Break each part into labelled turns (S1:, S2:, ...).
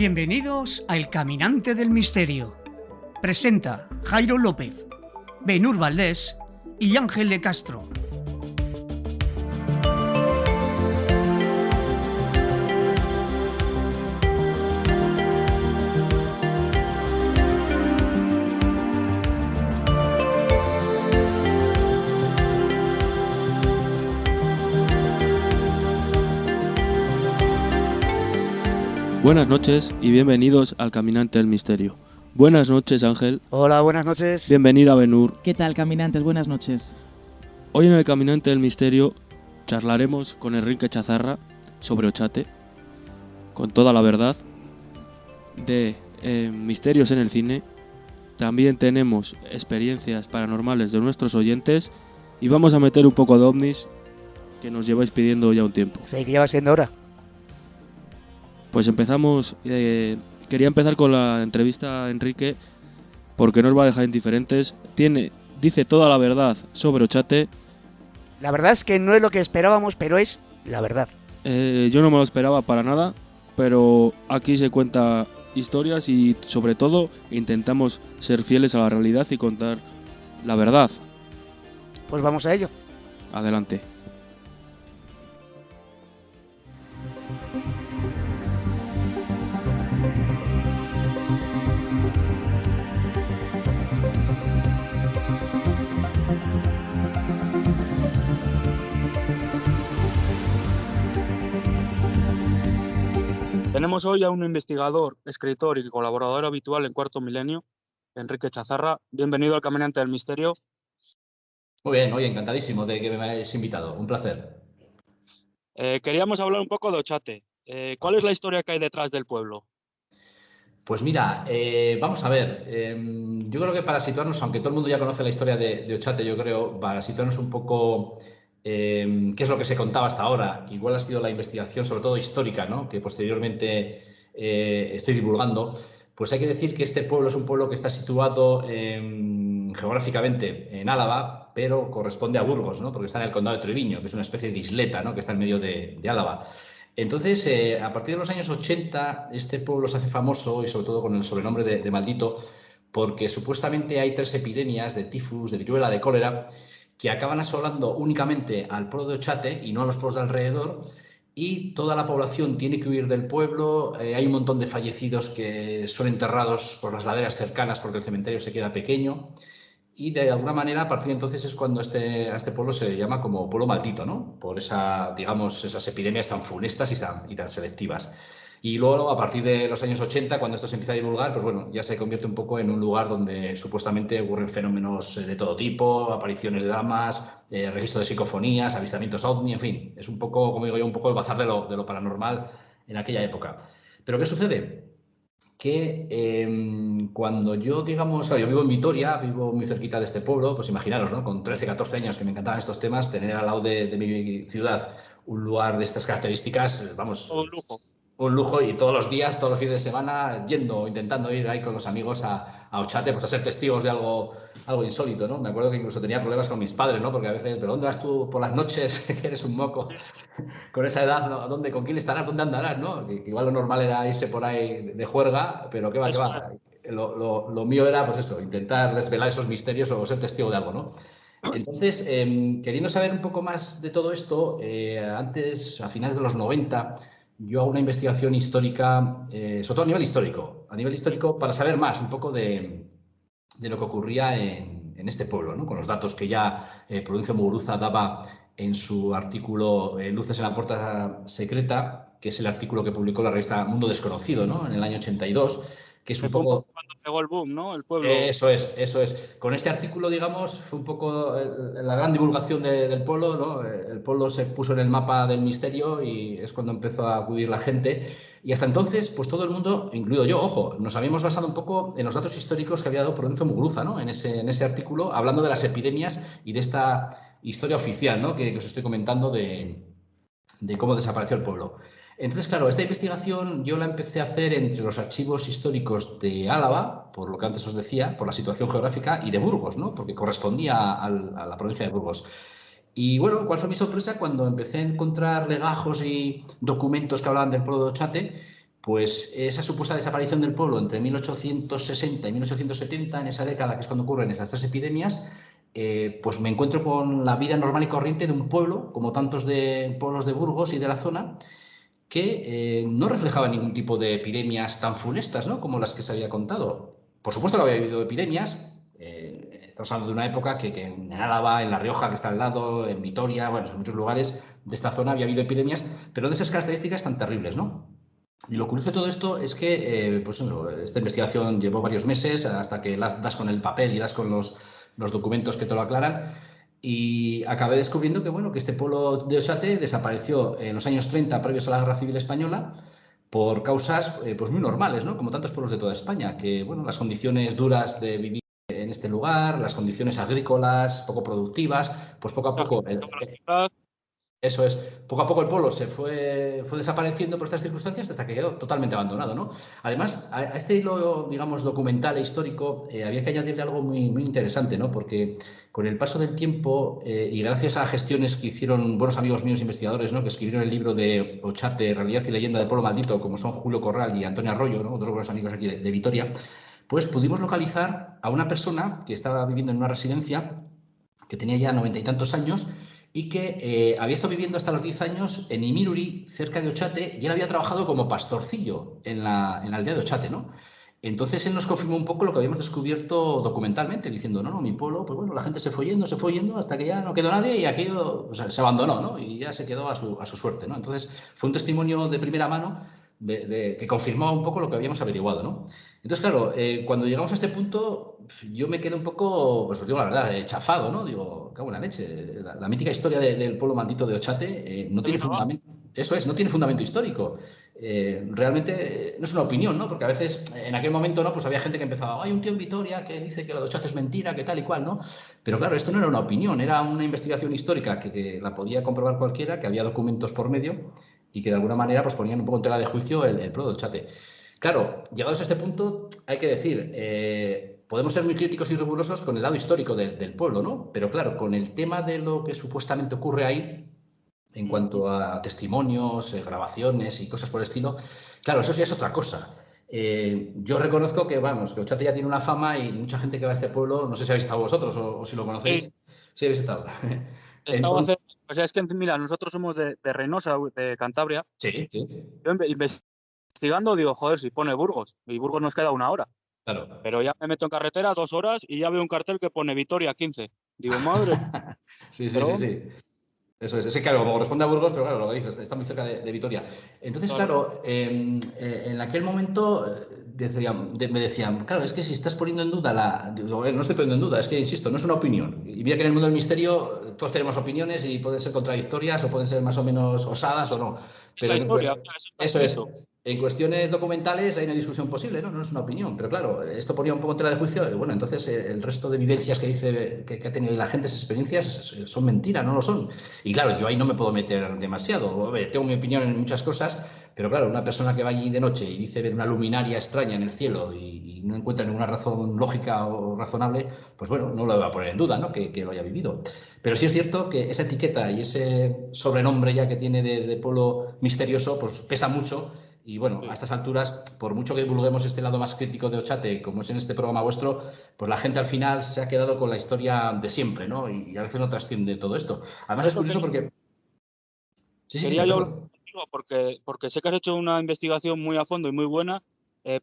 S1: Bienvenidos a El Caminante del Misterio. Presenta Jairo López, Benur Valdés y Ángel de Castro.
S2: Buenas noches y bienvenidos al Caminante del Misterio. Buenas noches, Ángel.
S3: Hola, buenas noches.
S2: Bienvenida, Benur.
S4: ¿Qué tal, caminantes? Buenas noches.
S2: Hoy en el Caminante del Misterio charlaremos con Enrique Chazarra sobre Ochate, con toda la verdad, de misterios en el cine. También tenemos experiencias paranormales de nuestros oyentes y vamos a meter un poco de ovnis que nos lleváis pidiendo ya un tiempo.
S3: Sí, que ya va siendo hora.
S2: Pues empezamos. Quería empezar con la entrevista a Enrique porque no os va a dejar indiferentes. Dice toda la verdad sobre Ochate.
S3: La verdad es que no es lo que esperábamos, pero es la verdad.
S2: Yo no me lo esperaba para nada, pero aquí se cuenta historias y sobre todo intentamos ser fieles a la realidad y contar la verdad.
S3: Pues vamos a ello.
S2: Adelante. Tenemos hoy a un investigador, escritor y colaborador habitual en Cuarto Milenio, Enrique Chazarra. Bienvenido al Caminante del Misterio.
S5: Muy bien, encantadísimo de que me hayáis invitado. Un placer.
S2: Queríamos hablar un poco de Ochate. ¿Cuál es la historia que hay detrás del pueblo?
S5: Pues mira, vamos a ver. Yo creo que para situarnos, aunque todo el mundo ya conoce la historia de Ochate, yo creo, para situarnos un poco qué es lo que se contaba hasta ahora, igual ha sido la investigación, sobre todo histórica, ¿no?, que posteriormente estoy divulgando. Pues hay que decir que este pueblo es un pueblo que está situado geográficamente en Álava, pero corresponde a Burgos, ¿no?, porque está en el condado de Treviño, que es una especie de isleta, ¿no?, que está en medio de Álava. Entonces, a partir de los años 80, este pueblo se hace famoso, y sobre todo con el sobrenombre de maldito, porque supuestamente hay 3 epidemias de tifus, de viruela, de cólera, que acaban asolando únicamente al pueblo de Ochate y no a los pueblos de alrededor, y toda la población tiene que huir del pueblo. Hay un montón de fallecidos que son enterrados por las laderas cercanas porque el cementerio se queda pequeño. Y de alguna manera, a partir de entonces es cuando a este pueblo se le llama como pueblo maldito, ¿no?, por esas epidemias tan funestas y tan selectivas. Y luego, a partir de los años 80, cuando esto se empieza a divulgar, pues bueno, ya se convierte un poco en un lugar donde supuestamente ocurren fenómenos de todo tipo, apariciones de damas, registro de psicofonías, avistamientos ovni, en fin, es un poco, como digo yo, un poco el bazar de lo paranormal en aquella época. ¿Pero qué sucede? Que cuando yo, digamos, claro, yo vivo en Vitoria, vivo muy cerquita de este pueblo, pues imaginaros, ¿no?, con 13, 14 años que me encantaban estos temas, tener al lado de mi ciudad un lugar de estas características, vamos, un lujo, y todos los días, todos los fines de semana, intentando ir ahí con los amigos a Ochate, pues a ser testigos de algo insólito, ¿no? Me acuerdo que incluso tenía problemas con mis padres, ¿no?, porque a veces, ¿pero dónde vas tú por las noches? Que eres un moco. Con esa edad, ¿no? ¿Con quién estarás? ¿Dónde andarás? ¿No? Que igual lo normal era irse por ahí de juerga, pero qué va. Lo mío era, pues eso, intentar desvelar esos misterios o ser testigo de algo, ¿no? Entonces, queriendo saber un poco más de todo esto, antes, a finales de los 90, yo hago una investigación histórica, sobre todo a nivel histórico, para saber más un poco de lo que ocurría en este pueblo, ¿no?, con los datos que ya Prudencio Muguruza daba en su artículo Luces en la puerta secreta, que es el artículo que publicó la revista Mundo Desconocido, ¿no?, en el año 82, que es un poco
S2: cuando pegó el boom, ¿no?, el pueblo.
S5: Eso es. Con este artículo, digamos, fue un poco la gran divulgación del pueblo, ¿no? El pueblo se puso en el mapa del misterio y es cuando empezó a acudir la gente. Y hasta entonces, pues todo el mundo, incluido yo, ojo, nos habíamos basado un poco en los datos históricos que había dado Prudencio Muguruza, ¿no?, en ese artículo, hablando de las epidemias y de esta historia oficial, ¿no?, que os estoy comentando de cómo desapareció el pueblo. Entonces, claro, esta investigación yo la empecé a hacer entre los archivos históricos de Álava, por lo que antes os decía, por la situación geográfica, y de Burgos, ¿no?, porque correspondía a la provincia de Burgos. Y bueno, ¿cuál fue mi sorpresa cuando empecé a encontrar legajos y documentos que hablaban del pueblo de Ochate? pues esa supuesta desaparición del pueblo entre 1860 y 1870, en esa década que es cuando ocurren esas 3 epidemias, pues me encuentro con la vida normal y corriente de un pueblo, como tantos pueblos de Burgos y de la zona, que no reflejaba ningún tipo de epidemias tan funestas, ¿no?, como las que se había contado. Por supuesto que había habido epidemias. Estamos hablando de una época que en Álava, en La Rioja, que está al lado, en Vitoria, bueno, en muchos lugares de esta zona había habido epidemias, pero de esas características tan terribles, ¿no? Y lo curioso de todo esto es que pues, esta investigación llevó varios meses hasta que das con el papel y das con los documentos que te lo aclaran. Y acabé descubriendo que, bueno, que este pueblo de Ochate desapareció en los años 30, previos a la Guerra Civil Española, por causas pues muy normales, ¿no?, como tantos pueblos de toda España, que, bueno, las condiciones duras de vivir en este lugar, las condiciones agrícolas poco productivas, pues poco a poco... Eso es. Poco a poco el pueblo se fue desapareciendo por estas circunstancias hasta que quedó totalmente abandonado, ¿no? Además, a este hilo, digamos, documental e histórico, había que añadirle algo muy, muy interesante, ¿no? Porque con el paso del tiempo y gracias a gestiones que hicieron buenos amigos míos investigadores, ¿no?, que escribieron el libro de Ochate, Realidad y Leyenda del Pueblo Maldito, como son Julio Corral y Antonio Arroyo, ¿no?, otros buenos amigos aquí de Vitoria, pues pudimos localizar a una persona que estaba viviendo en una residencia, que tenía ya 90 y tantos años, y que había estado viviendo hasta los 10 años en Imiruri, cerca de Ochate, y él había trabajado como pastorcillo en la aldea de Ochate, ¿no? Entonces él nos confirmó un poco lo que habíamos descubierto documentalmente, diciendo, no, mi pueblo, pues bueno, la gente se fue yendo hasta que ya no quedó nadie y aquello, o sea, se abandonó, ¿no? Y ya se quedó a su suerte, ¿no? Entonces fue un testimonio de primera mano que confirmaba un poco lo que habíamos averiguado, ¿no? Entonces, claro, cuando llegamos a este punto, yo me quedé un poco, pues os digo la verdad, chafado, ¿no? Digo, cago en la leche. La mítica historia del pueblo maldito de Ochate no tiene fundamento. Eso es, no tiene fundamento histórico. Realmente no es una opinión, ¿no? Porque a veces, en aquel momento, ¿no?, pues había gente que empezaba, hay un tío en Vitoria que dice que lo de Ochate es mentira, que tal y cual, ¿no? Pero claro, esto no era una opinión, era una investigación histórica que la podía comprobar cualquiera, que había documentos por medio y que de alguna manera pues ponían un poco en tela de juicio el pueblo de Ochate. Claro, llegados a este punto, hay que decir, podemos ser muy críticos y rigurosos con el lado histórico del pueblo, ¿no? Pero claro, con el tema de lo que supuestamente ocurre ahí, en cuanto a testimonios, grabaciones y cosas por el estilo, claro, eso sí es otra cosa. Yo reconozco que, vamos, que Ochate ya tiene una fama y mucha gente que va a este pueblo, no sé si habéis estado vosotros o si lo conocéis. Sí habéis estado.
S6: Entonces, o sea, es que, mira, nosotros somos de Reynosa, de Cantabria.
S5: Sí.
S6: Yo investigando digo, joder, si pone Burgos, y Burgos nos queda 1 hora.
S5: Claro.
S6: Pero ya me meto en carretera 2 horas y ya veo un cartel que pone Vitoria 15. Digo, madre.
S5: Sí. Eso es que claro, como corresponde a Burgos, pero claro, lo que dices, está muy cerca de Vitoria. Entonces, claro, en aquel momento me decían, claro, es que si estás poniendo en duda digo, no estoy poniendo en duda, es que, insisto, no es una opinión. Y mira que en el mundo del misterio todos tenemos opiniones y pueden ser contradictorias o pueden ser más o menos osadas o no. Pero eso es. En cuestiones documentales hay una discusión posible, ¿no? No es una opinión, pero claro, esto ponía un poco en tela de juicio. Bueno, entonces el resto de vivencias que dice que ha tenido la gente, esas experiencias, son mentiras, no lo son. Y claro, yo ahí no me puedo meter demasiado. Tengo mi opinión en muchas cosas, pero claro, una persona que va allí de noche y dice ver una luminaria extraña en el cielo y no encuentra ninguna razón lógica o razonable, pues bueno, no lo va a poner en duda, ¿no?, que lo haya vivido. Pero sí es cierto que esa etiqueta y ese sobrenombre ya que tiene de pueblo misterioso, pues pesa mucho. Y bueno, a estas alturas, por mucho que divulguemos este lado más crítico de Ochate, como es en este programa vuestro, pues la gente al final se ha quedado con la historia de siempre, ¿no? Y a veces no trasciende todo esto. Además es curioso porque...
S6: Quería yo hablar contigo porque sé que has hecho una investigación muy a fondo y muy buena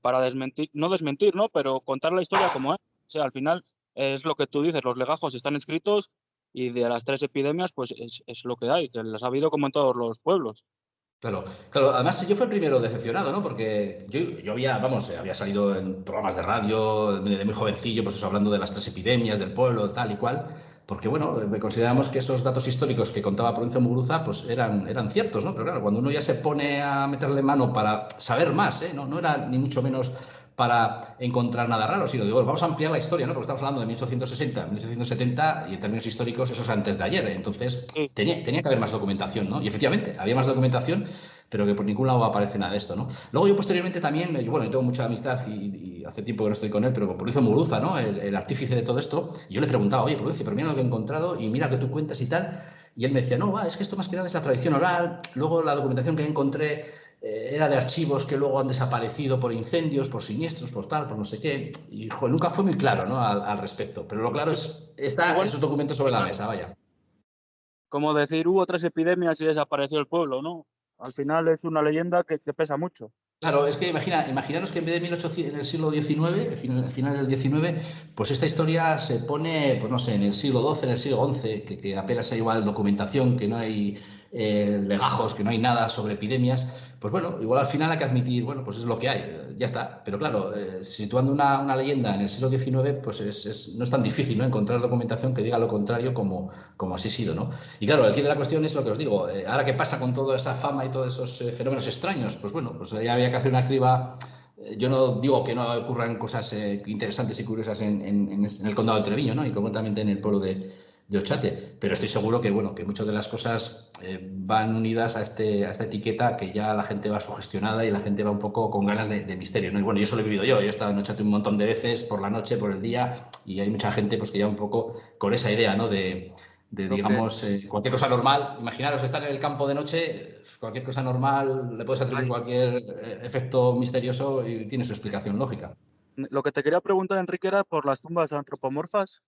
S6: para desmentir, ¿no? Pero contar la historia como es. O sea, al final es lo que tú dices, los legajos están escritos y de las 3 epidemias, pues es lo que hay, que las ha habido como en todos los pueblos.
S5: Claro. Además, yo fui el primero decepcionado, ¿no? Porque yo había salido en programas de radio de muy jovencillo, pues eso, hablando de las 3 epidemias del pueblo, tal y cual, porque, bueno, consideramos que esos datos históricos que contaba Provincia Muguruza, pues eran ciertos, ¿no? Pero claro, cuando uno ya se pone a meterle mano para saber más, no era ni mucho menos para encontrar nada raro, sino digo, vamos a ampliar la historia, ¿no? Porque estamos hablando de 1860, 1870 y en términos históricos eso es antes de ayer, entonces tenía que haber más documentación, ¿no? Y efectivamente, había más documentación, pero que por ningún lado aparece nada de esto, ¿no? Luego yo posteriormente también, yo tengo mucha amistad y hace tiempo que no estoy con él, pero con Provincia Muguruza, ¿no?, el artífice de todo esto, y yo le preguntaba, oye, Provincia, pero mira lo que he encontrado y mira lo que tú cuentas y tal, y él me decía, no, es que esto más que nada es la tradición oral, luego la documentación que encontré era de archivos que luego han desaparecido por incendios, por siniestros, por tal, por no sé qué. Y joder, nunca fue muy claro, ¿no? al respecto. Pero lo claro está esos documentos sobre la mesa, vaya.
S6: Como decir, hubo 3 epidemias y desapareció el pueblo, ¿no? Al final es una leyenda que pesa mucho.
S5: Claro, es que imaginaros que en vez de 1800, en el siglo XIX, final del XIX, pues esta historia se pone, pues no sé, en el siglo XII, en el siglo XI, que apenas hay igual documentación, que no hay legajos, que no hay nada sobre epidemias. Pues bueno, igual al final hay que admitir, bueno, pues es lo que hay, ya está. Pero claro, situando una leyenda en el siglo XIX, pues no es tan difícil, ¿no?, encontrar documentación que diga lo contrario como así ha sido, ¿no? Y claro, el fin de la cuestión es lo que os digo. Ahora, ¿qué pasa con toda esa fama y todos esos fenómenos extraños? Pues bueno, pues ya había que hacer una criba. Yo no digo que no ocurran cosas interesantes y curiosas en el condado de Treviño, ¿no?, y concretamente en el pueblo de Ochate, pero estoy seguro que, bueno, que muchas de las cosas van unidas a esta etiqueta, que ya la gente va sugestionada y la gente va un poco con ganas de misterio, ¿no? Y bueno, yo eso lo he vivido yo he estado en Ochate un montón de veces, por la noche, por el día, y hay mucha gente pues que ya un poco con esa idea, ¿no?, de digamos, cualquier cosa normal. Imaginaros estar en el campo de noche, cualquier cosa normal, le puedes atribuir cualquier efecto misterioso y tiene su explicación lógica.
S6: Lo que te quería preguntar, Enrique, era por las tumbas antropomorfas.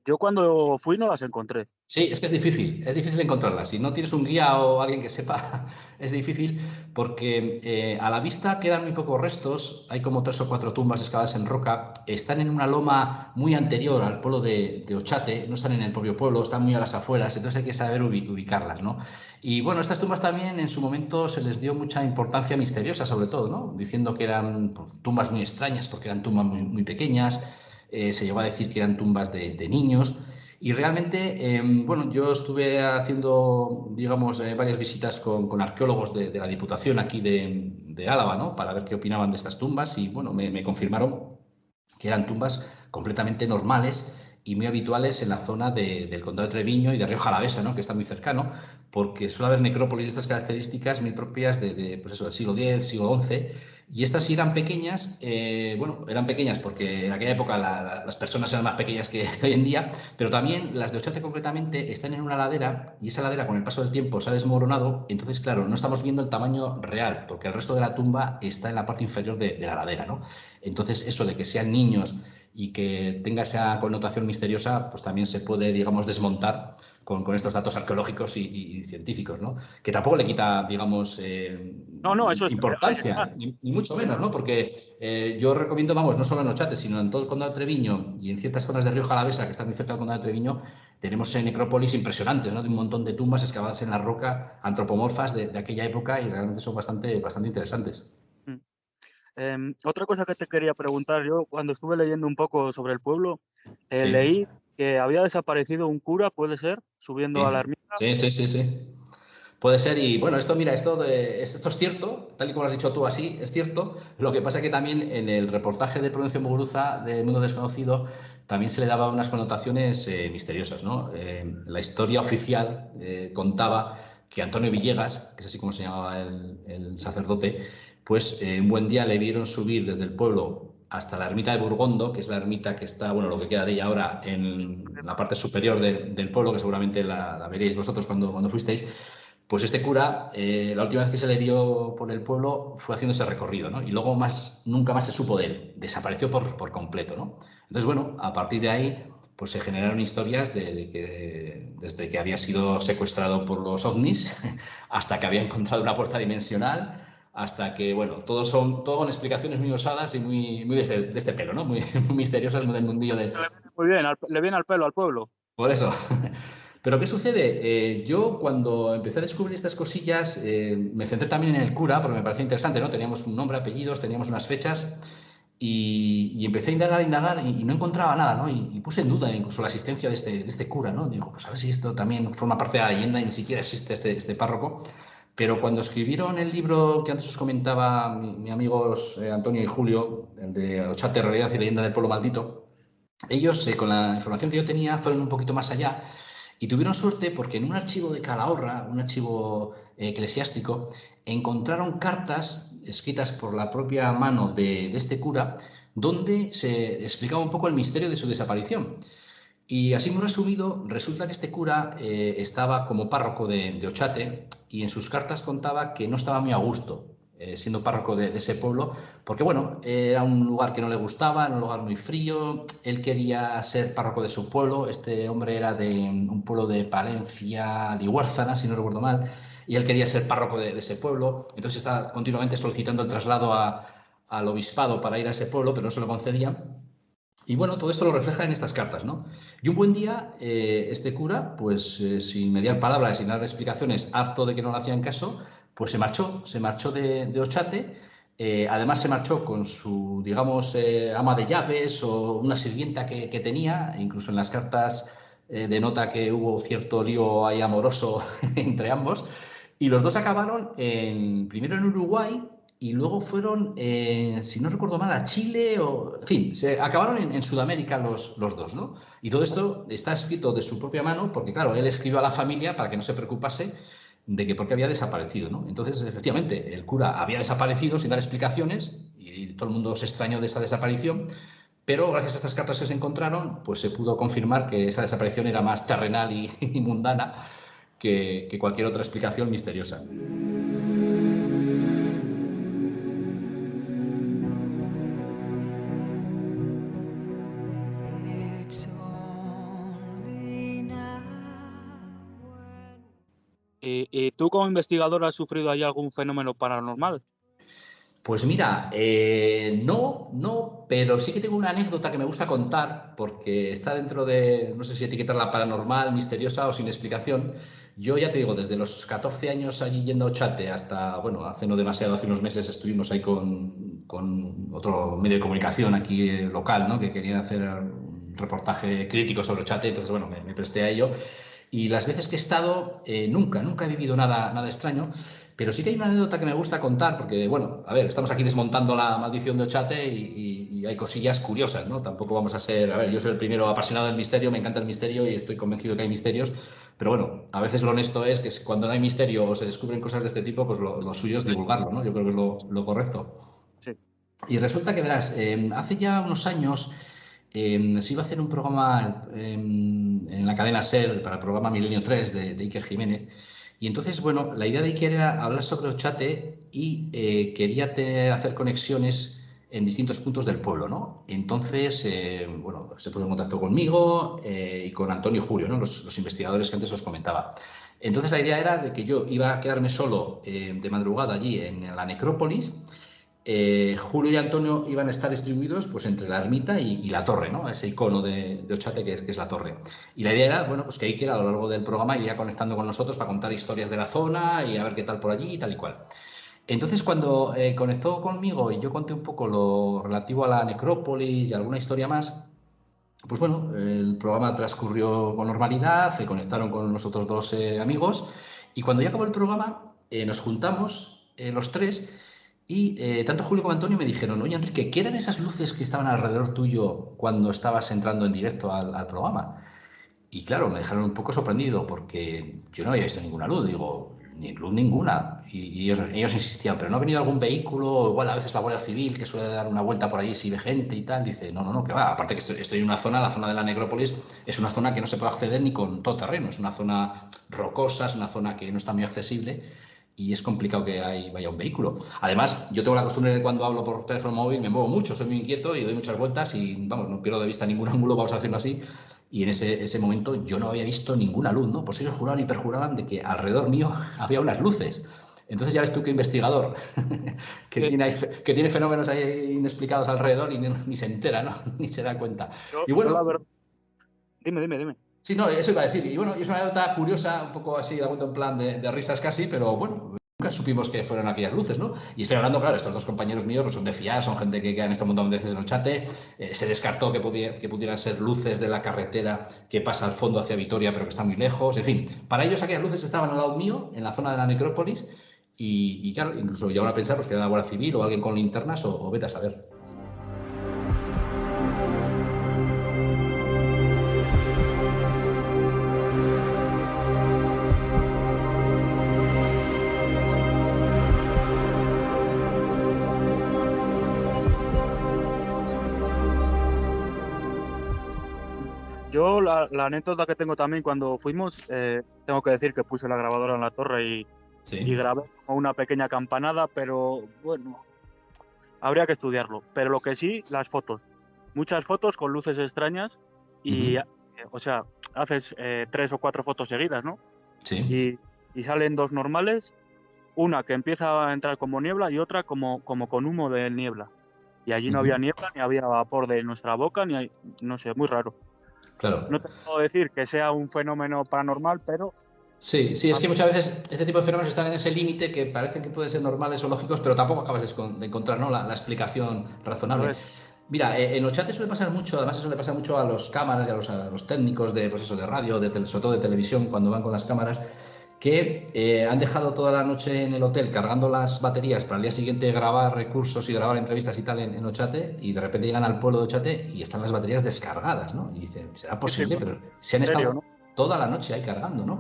S6: Yo cuando fui no las encontré.
S5: Sí, es que es difícil encontrarlas. Si no tienes un guía o alguien que sepa, es difícil porque a la vista quedan muy pocos restos. Hay como 3 o 4 tumbas excavadas en roca. Están en una loma muy anterior al pueblo de Ochate, no están en el propio pueblo, están muy a las afueras, entonces hay que saber ubicarlas, ¿no? Y bueno, estas tumbas también en su momento se les dio mucha importancia misteriosa, sobre todo, ¿no?, diciendo que eran tumbas muy extrañas porque eran tumbas muy, muy pequeñas. Se llegó a decir que eran tumbas de niños. Y realmente, bueno, yo estuve haciendo, digamos, varias visitas con arqueólogos de la Diputación aquí de Álava, ¿no?, para ver qué opinaban de estas tumbas, y bueno, me confirmaron que eran tumbas completamente normales y muy habituales en la zona del condado de Treviño y de Rioja Alavesa, ¿no?, que está muy cercano, porque suele haber necrópolis de estas características muy propias pues eso, del siglo X, siglo XI, y estas sí eran pequeñas. Bueno, eran pequeñas porque en aquella época las personas eran más pequeñas que hoy en día, pero también las de Ochate concretamente están en una ladera, y esa ladera con el paso del tiempo se ha desmoronado. Entonces, claro, no estamos viendo el tamaño real, porque el resto de la tumba está en la parte inferior de la ladera, ¿no? Entonces, eso de que sean niños y que tenga esa connotación misteriosa, pues también se puede, digamos, desmontar con estos datos arqueológicos y científicos, ¿no? Que tampoco le quita, digamos,
S6: eso es
S5: importancia, ni mucho menos, ¿no? Porque yo recomiendo, vamos, no solo en Ochate, sino en todo el condado de Treviño y en ciertas zonas de Rioja Alavesa que están muy cerca del condado de Treviño, tenemos necrópolis impresionantes, ¿no?, de un montón de tumbas excavadas en la roca, antropomorfas de aquella época, y realmente son bastante interesantes.
S6: Otra cosa que te quería preguntar, yo cuando estuve leyendo un poco sobre el pueblo,
S5: Sí.
S6: leí que había desaparecido un cura, ¿puede ser?, subiendo a la ermita.
S5: Sí. Puede ser. Y bueno, esto es cierto, tal y como lo has dicho tú, así es cierto. Lo que pasa es que también en el reportaje de Prudencio Muguruza de Mundo Desconocido también se le daba unas connotaciones misteriosas, ¿no? La historia oficial contaba que Antonio Villegas, que es así como se llamaba el sacerdote, pues un buen día le vieron subir desde el pueblo hasta la ermita de Burgondo, que es la ermita que está, bueno, lo que queda de ella ahora, en la parte superior del pueblo, que seguramente la veréis vosotros cuando fuisteis. Pues este cura, la última vez que se le vio por el pueblo fue haciendo ese recorrido, ¿no? Y luego nunca más se supo de él, desapareció por completo, ¿no? Entonces, bueno, a partir de ahí pues se generaron historias de que desde que había sido secuestrado por los ovnis hasta que había encontrado una puerta dimensional, hasta que, bueno, todo con explicaciones muy osadas y muy de este pelo, ¿no? Muy misteriosas, muy del mundillo de...
S6: Muy bien, le viene al pelo al pueblo.
S5: Por eso. Pero ¿qué sucede? Yo cuando empecé a descubrir estas cosillas me centré también en el cura, porque me parecía interesante, ¿no? Teníamos un nombre, apellidos, teníamos unas fechas, y empecé a indagar y no encontraba nada, ¿no? Y puse en duda incluso la existencia de este cura, ¿no? Digo, pues a ver si esto también forma parte de la leyenda y ni siquiera existe este párroco. Pero cuando escribieron el libro que antes os comentaba mi amigos Antonio y Julio, el de Ochate, Realidad y Leyenda del Pueblo Maldito, ellos, con la información que yo tenía, fueron un poquito más allá y tuvieron suerte porque en un archivo de Calahorra, un archivo eclesiástico, encontraron cartas escritas por la propia mano de este cura, donde se explicaba un poco el misterio de su desaparición. Y así muy resumido, resulta que este cura estaba como párroco de Ochate y en sus cartas contaba que no estaba muy a gusto siendo párroco de ese pueblo, porque bueno, era un lugar que no le gustaba, era un lugar muy frío, él quería ser párroco de su pueblo, este hombre era de un pueblo de Palencia, Lihuérzana, si no recuerdo mal, y él quería ser párroco de ese pueblo, entonces está continuamente solicitando el traslado al obispado para ir a ese pueblo, pero no se lo concedían. Y bueno, todo esto lo refleja en estas cartas, ¿no? Y un buen día, este cura, pues sin mediar palabras, sin dar explicaciones, harto de que no le hacían caso, pues se marchó de Ochate. Además se marchó con su, digamos, ama de llaves o una sirvienta que tenía, incluso en las cartas denota que hubo cierto lío ahí amoroso entre ambos. Y los dos acabaron primero en Uruguay y luego fueron, si no recuerdo mal, a Chile, en fin, se acabaron en Sudamérica los dos, ¿no? Y todo esto está escrito de su propia mano porque, claro, él escribió a la familia para que no se preocupase de que por qué había desaparecido, ¿no? Entonces, efectivamente, el cura había desaparecido sin dar explicaciones y todo el mundo se extrañó de esa desaparición, pero gracias a estas cartas que se encontraron, pues se pudo confirmar que esa desaparición era más terrenal y mundana que cualquier otra explicación misteriosa.
S6: ¿Y tú como investigador has sufrido ahí algún fenómeno paranormal?
S5: Pues mira, no, pero sí que tengo una anécdota que me gusta contar porque está dentro de, no sé si etiquetarla paranormal, misteriosa o sin explicación. Yo ya te digo, desde los 14 años allí yendo a Ochate hasta, bueno, hace no demasiado, hace unos meses estuvimos ahí con otro medio de comunicación aquí local, ¿no? Que querían hacer un reportaje crítico sobre Ochate, entonces, bueno, me presté a ello. Y las veces que he estado, nunca he vivido nada extraño, pero sí que hay una anécdota que me gusta contar, porque, bueno, a ver, estamos aquí desmontando la maldición de Ochate y hay cosillas curiosas, ¿no? Tampoco vamos a ser, a ver, yo soy el primero apasionado del misterio, me encanta el misterio y estoy convencido de que hay misterios, pero bueno, a veces lo honesto es que cuando no hay misterio o se descubren cosas de este tipo, pues lo suyo es divulgarlo, ¿no? Yo creo que es lo correcto.
S6: Sí.
S5: Y resulta que, verás, hace ya unos años se iba a hacer un programa en la cadena SER para el programa Milenio 3 de Iker Jiménez. Y entonces, bueno, la idea de Iker era hablar sobre Ochate y quería hacer conexiones en distintos puntos del pueblo, ¿no? Entonces, bueno, se puso en contacto conmigo y con Antonio y Julio, ¿no? Los investigadores que antes os comentaba. Entonces, la idea era de que yo iba a quedarme solo de madrugada allí en la necrópolis. Julio y Antonio iban a estar distribuidos pues entre la ermita y la torre, ¿no? Ese icono de Ochate que es la torre. Y la idea era, bueno, pues que Iker a lo largo del programa iría conectando con nosotros para contar historias de la zona y a ver qué tal por allí y tal y cual. Entonces, cuando conectó conmigo y yo conté un poco lo relativo a la necrópolis y alguna historia más, pues bueno, el programa transcurrió con normalidad, se conectaron con los otros dos amigos y cuando ya acabó el programa nos juntamos los tres. Y tanto Julio como Antonio me dijeron, oye Enrique, ¿qué eran esas luces que estaban alrededor tuyo cuando estabas entrando en directo al programa? Y claro, me dejaron un poco sorprendido porque yo no había visto ninguna luz, digo, ni luz ninguna. Y ellos insistían, pero ¿no ha venido algún vehículo? Igual a veces la Guardia Civil que suele dar una vuelta por ahí si ve gente y tal. Dice, no, que va. Aparte que estoy en una zona, la zona de la necrópolis, es una zona que no se puede acceder ni con todo terreno. Es una zona rocosa, es una zona que no está muy accesible. Y es complicado que ahí vaya un vehículo. Además, yo tengo la costumbre de cuando hablo por teléfono móvil, me muevo mucho, soy muy inquieto y doy muchas vueltas y, vamos, no pierdo de vista ningún ángulo, vamos a decirlo así. Y en ese momento yo no había visto ninguna luz, ¿no? Pues ellos juraban y perjuraban de que alrededor mío había unas luces. Entonces ya ves tú que investigador, que tiene fenómenos ahí inexplicados alrededor y ni se entera, ¿no? Ni se da cuenta. Y bueno...
S6: Dime.
S5: Sí, no, eso iba a decir. Y bueno, es una anécdota curiosa, un poco así, la cuento en plan de risas casi, pero bueno, nunca supimos que fueron aquellas luces, ¿no? Y estoy hablando, claro, estos dos compañeros míos pues son de fiar, son gente que queda en este montón de veces en Ochate. Se descartó que pudieran ser luces de la carretera que pasa al fondo hacia Vitoria, pero que está muy lejos. En fin, para ellos aquellas luces estaban al lado mío, en la zona de la necrópolis, y claro, incluso llegaron a pensar pues, que era la Guardia Civil o alguien con linternas o vete a saber.
S6: Yo la anécdota que tengo también cuando fuimos, tengo que decir que puse la grabadora en la torre
S5: Sí.
S6: y grabé como una pequeña campanada, pero bueno, habría que estudiarlo. Pero lo que sí, las fotos. Muchas fotos con luces extrañas y, o sea, haces 3 o 4 fotos seguidas, ¿no?
S5: Sí.
S6: Y salen 2 normales, una que empieza a entrar como niebla y otra como con humo de niebla. Y allí no había niebla, ni había vapor de nuestra boca, no sé, muy raro.
S5: Claro.
S6: No te puedo decir que sea un fenómeno paranormal, pero...
S5: Sí, es que muchas veces este tipo de fenómenos están en ese límite que parecen que pueden ser normales o lógicos, pero tampoco acabas de encontrar, ¿no?, la explicación razonable. Mira, en Ochate suele pasar mucho, además eso le pasa mucho a los cámaras y a los técnicos de, pues eso, de radio, sobre todo de televisión, cuando van con las cámaras, que han dejado toda la noche en el hotel cargando las baterías para el día siguiente grabar recursos y grabar entrevistas y tal en Ochate, y de repente llegan al pueblo de Ochate y están las baterías descargadas, ¿no? Y dicen, ¿será posible? Pero se han estado toda la noche ahí cargando, ¿no?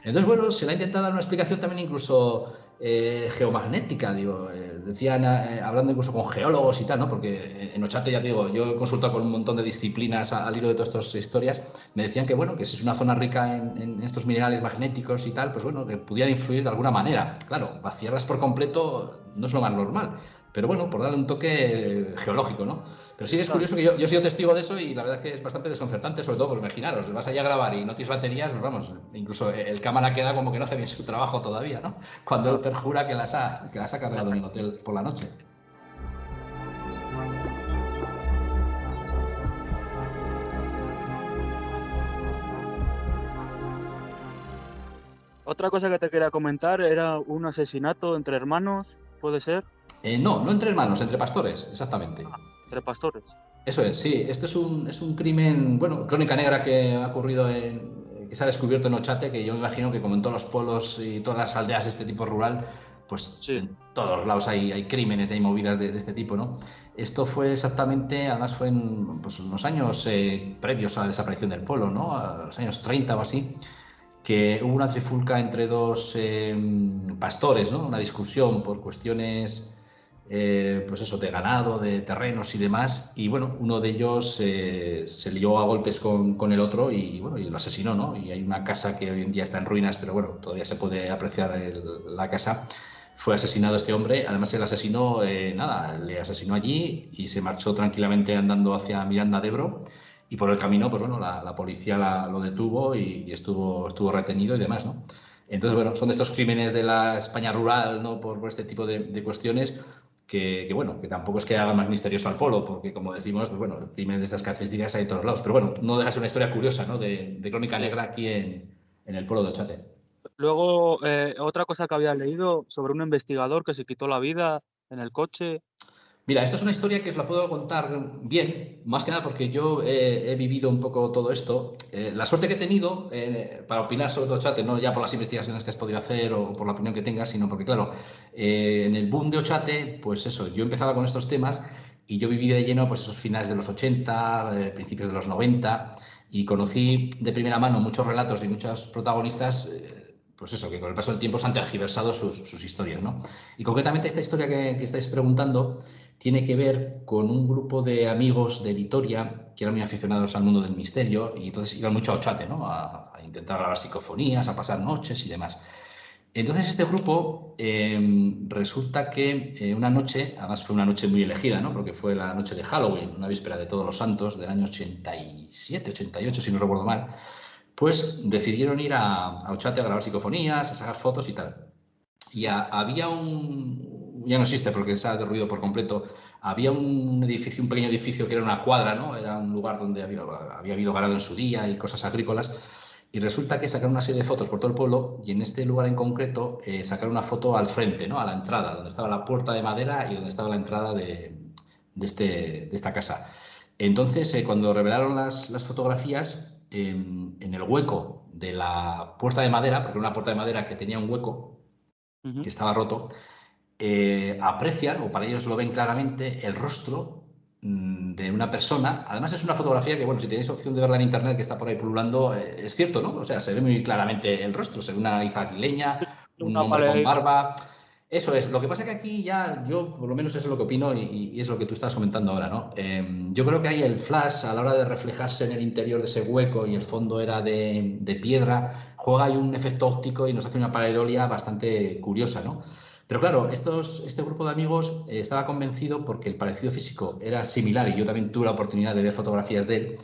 S5: Entonces, bueno, se le ha intentado dar una explicación también incluso geomagnética, digo, decían, hablando incluso con geólogos y tal, ¿no? Porque en Ochate, ya te digo, yo he consultado con un montón de disciplinas al hilo de todas estas historias, me decían que, bueno, que si es una zona rica en estos minerales magnéticos y tal, pues bueno, que pudieran influir de alguna manera. Claro, vaciarlas por completo no es lo más normal, pero bueno, por darle un toque geológico, ¿no? Pero sí es curioso que yo he sido testigo de eso y la verdad es que es bastante desconcertante, sobre todo, porque imaginaros, vas allá a grabar y no tienes baterías, pues vamos, incluso el cámara queda como que no hace bien su trabajo todavía, ¿no? Cuando él perjura que las ha cargado en el hotel por la noche.
S6: Otra cosa que te quería comentar era un asesinato entre hermanos, ¿puede ser?
S5: No entre hermanos, entre pastores, exactamente.
S6: Entre pastores.
S5: Eso es, sí. Esto es un crimen, bueno, crónica negra que ha ocurrido que se ha descubierto en Ochate, que yo me imagino que como en todos los pueblos y todas las aldeas de este tipo rural, pues sí, en todos lados hay crímenes y hay movidas de este tipo, ¿no? Esto fue exactamente, además fue en pues, unos años previos a la desaparición del pueblo, ¿no? A los años 30 o así, que hubo una trifulca entre dos pastores, ¿no? Una discusión por cuestiones, pues eso, de ganado, de terrenos y demás, y bueno, uno de ellos se lió a golpes con el otro y bueno, y lo asesinó, ¿no? Y hay una casa que hoy en día está en ruinas, pero bueno, todavía se puede apreciar la casa. Fue asesinado este hombre, además el asesino, le asesinó allí y se marchó tranquilamente andando hacia Miranda de Ebro. Y por el camino, pues bueno, la policía lo detuvo y estuvo retenido y demás, ¿no? Entonces, bueno, son de estos crímenes de la España rural, ¿no? Por este tipo de cuestiones que, bueno, que tampoco es que haga más misterioso al pueblo, porque como decimos, pues bueno, crímenes de estas características hay en todos lados. Pero bueno, no deja de ser una historia curiosa, ¿no? De crónica negra aquí en el pueblo de Ochate.
S6: Luego, otra cosa que había leído sobre un investigador que se quitó la vida en el coche.
S5: Mira, esta es una historia que os la puedo contar bien, más que nada porque yo he vivido un poco todo esto. La suerte que he tenido para opinar sobre Ochate, no ya por las investigaciones que has podido hacer o por la opinión que tengas, sino porque, claro, en el boom de Ochate, pues eso, yo empezaba con estos temas y yo viví de lleno pues esos finales de los 80, principios de los 90, y conocí de primera mano muchos relatos y muchos protagonistas, pues eso, que con el paso del tiempo se han tergiversado sus historias, ¿no? Y concretamente esta historia que estáis preguntando tiene que ver con un grupo de amigos de Vitoria que eran muy aficionados al mundo del misterio y entonces iban mucho a Ochate, ¿no? A intentar grabar psicofonías, a pasar noches y demás. Entonces este grupo resulta que una noche, además fue una noche muy elegida, ¿no? Porque fue la noche de Halloween, una víspera de Todos los Santos del año 87, 88, si no recuerdo mal, pues decidieron ir a Ochate a grabar psicofonías, a sacar fotos y tal. Y había ya no existe porque se ha derruido por completo, había un pequeño edificio que era una cuadra, ¿no? Era un lugar donde había habido ganado en su día y cosas agrícolas. Y resulta que sacaron una serie de fotos por todo el pueblo y en este lugar en concreto sacaron una foto al frente, ¿no? A la entrada, donde estaba la puerta de madera y donde estaba la entrada de esta casa. Entonces, cuando revelaron las fotografías, en el hueco de la puerta de madera, porque era una puerta de madera que tenía un hueco que estaba roto, aprecian, o para ellos lo ven claramente, el rostro de una persona. Además es una fotografía que, bueno, si tenéis opción de verla en internet, que está por ahí pululando, es cierto, ¿no? O sea, se ve muy claramente el rostro, se ve una hija aguileña, un hombre con barba. Eso es. Lo que pasa que aquí ya yo, por lo menos eso es lo que opino y es lo que tú estabas comentando ahora, ¿no? Yo creo que ahí el flash, a la hora de reflejarse en el interior de ese hueco y el fondo era de piedra, juega ahí un efecto óptico y nos hace una pareidolia bastante curiosa, ¿no? Pero claro, este grupo de amigos estaba convencido porque el parecido físico era similar y yo también tuve la oportunidad de ver fotografías de él,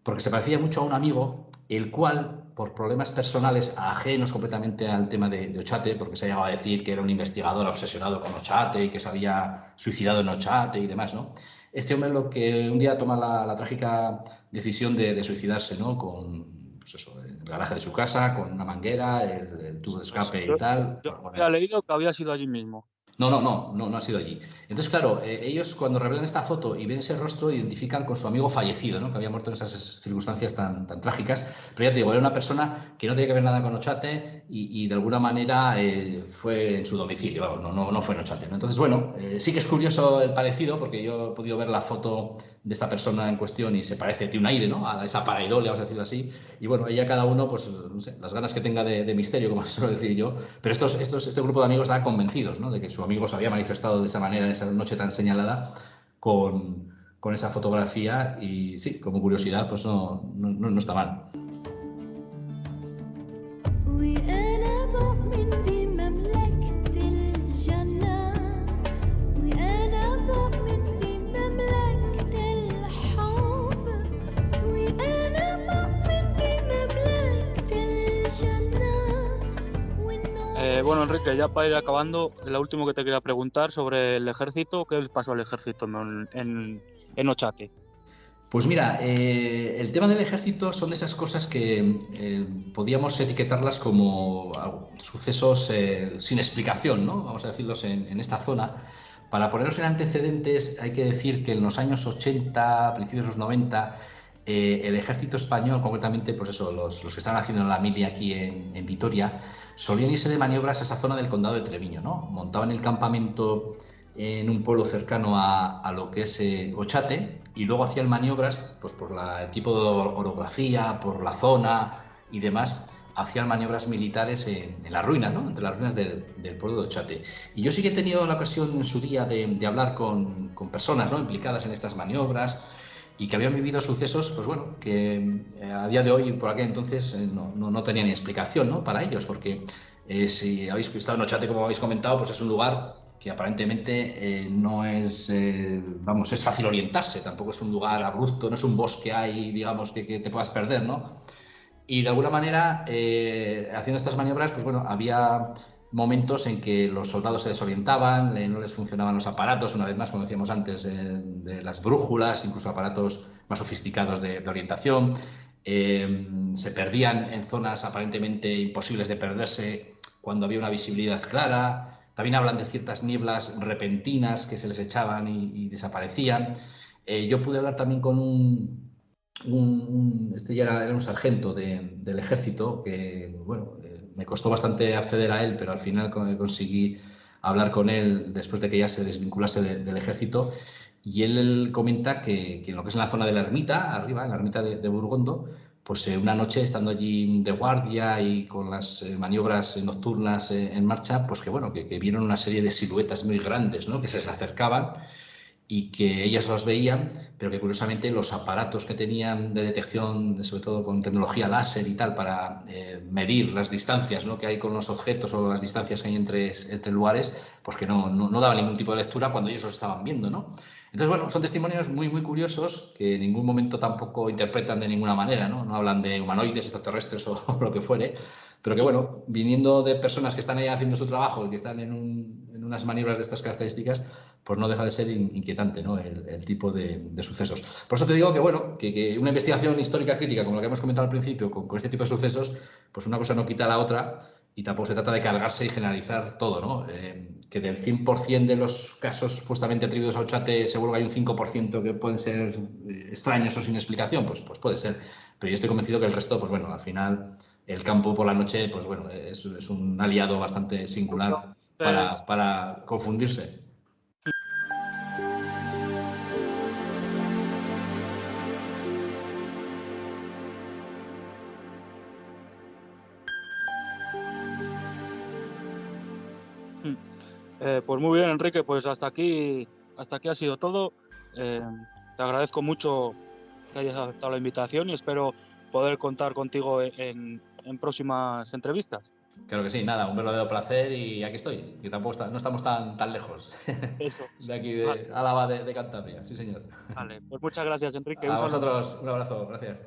S5: porque se parecía mucho a un amigo, el cual, por problemas personales ajenos completamente al tema de Ochate, porque se ha llegado a decir que era un investigador obsesionado con Ochate y que se había suicidado en Ochate y demás, ¿no? Este hombre lo que un día toma la trágica decisión de suicidarse, ¿no? Con, pues eso, en el garaje de su casa, con una manguera, el tubo de escape y tal.
S6: Yo
S5: Bueno,
S6: había leído que había sido allí mismo.
S5: no ha sido allí. Entonces, claro, ellos cuando revelan esta foto y ven ese rostro, identifican con su amigo fallecido, ¿no? Que había muerto en esas circunstancias tan trágicas. Pero ya te digo, era una persona que no tenía que ver nada con Ochate y de alguna manera fue en su domicilio, vamos, no fue en Ochate, ¿no? Entonces, bueno, sí que es curioso el parecido, porque yo he podido ver la foto de esta persona en cuestión y se parece, tiene un aire, ¿no? A esa pareidolia, vamos a decirlo así. Y bueno, ella cada uno, pues, no sé, las ganas que tenga de misterio, como suelo decir yo. Pero este grupo de amigos estaban convencidos, ¿no? De que su amigo se había manifestado de esa manera en esa noche tan señalada con esa fotografía y sí, como curiosidad, pues no está mal.
S6: Bueno, Enrique, ya para ir acabando, lo último que te quería preguntar sobre el ejército, ¿qué pasó al ejército en Ochate?
S5: Pues mira, el tema del ejército son de esas cosas que podíamos etiquetarlas como sucesos sin explicación, ¿no? Vamos a decirlos en esta zona. Para ponernos en antecedentes, hay que decir que en los años 80, principios de los 90, el ejército español, concretamente, pues eso, los que estaban haciendo la mili aquí en Vitoria, solían irse de maniobras a esa zona del condado de Treviño, ¿no? Montaban el campamento en un pueblo cercano a lo que es Ochate y luego hacían maniobras, pues por el tipo de orografía, por la zona y demás, hacían maniobras militares en las ruinas, ¿no? Entre las ruinas del pueblo de Ochate. Y yo sí que he tenido la ocasión en su día de hablar con personas, ¿no? Implicadas en estas maniobras y que habían vivido sucesos, pues bueno, que a día de hoy, por aquel entonces, no tenían ni explicación, ¿no? Para ellos, porque si habéis estado en Ochate, como habéis comentado, pues es un lugar que aparentemente no es, vamos, es fácil orientarse, tampoco es un lugar abrupto, no es un bosque ahí, digamos, que te puedas perder, ¿no? Y de alguna manera, haciendo estas maniobras, pues bueno, había momentos en que los soldados se desorientaban, no les funcionaban los aparatos, una vez más, como decíamos antes, de las brújulas, incluso aparatos más sofisticados de orientación, se perdían en zonas aparentemente imposibles de perderse cuando había una visibilidad clara. También hablan de ciertas nieblas repentinas que se les echaban y desaparecían. Yo pude hablar también con este ya era un sargento del ejército que, bueno, me costó bastante acceder a él, pero al final conseguí hablar con él después de que ya se desvinculase del ejército. Y él comenta que en lo que es en la zona de la ermita, arriba, en la ermita de Burgondo, pues una noche estando allí de guardia y con las maniobras nocturnas en marcha, pues que bueno, que vieron una serie de siluetas muy grandes, ¿no? Que se les acercaban y que ellos los veían, pero que curiosamente los aparatos que tenían de detección, sobre todo con tecnología láser y tal, para medir las distancias, ¿no? Que hay con los objetos o las distancias que hay entre lugares, pues que no daban ningún tipo de lectura cuando ellos los estaban viendo, ¿no? Entonces, bueno, son testimonios muy, muy curiosos que en ningún momento tampoco interpretan de ninguna manera, ¿no? No hablan de humanoides, extraterrestres o lo que fuere, pero que, bueno, viniendo de personas que están ahí haciendo su trabajo y que están en unas maniobras de estas características, pues no deja de ser inquietante, ¿no? El tipo de sucesos. Por eso te digo que, bueno, que una investigación histórica crítica, como la que hemos comentado al principio, con este tipo de sucesos, pues una cosa no quita la otra y tampoco se trata de cargarse y generalizar todo, ¿no? Que del 100% de los casos supuestamente atribuidos a Ochate seguro que hay un 5% que pueden ser extraños o sin explicación, pues puede ser. Pero yo estoy convencido que el resto, pues bueno, al final el campo por la noche, pues bueno, es un aliado bastante singular para confundirse.
S6: Pues muy bien, Enrique, pues hasta aquí ha sido todo. Te agradezco mucho que hayas aceptado la invitación y espero poder contar contigo en próximas entrevistas.
S5: Claro que sí, nada, un verdadero placer y aquí estoy, que tampoco no estamos tan lejos
S6: Eso.
S5: de aquí, de
S6: Vale.
S5: Álava, de Cantabria, sí señor.
S6: Vale, pues muchas gracias, Enrique.
S5: A
S6: Un saludo.
S5: vosotros, un abrazo, gracias.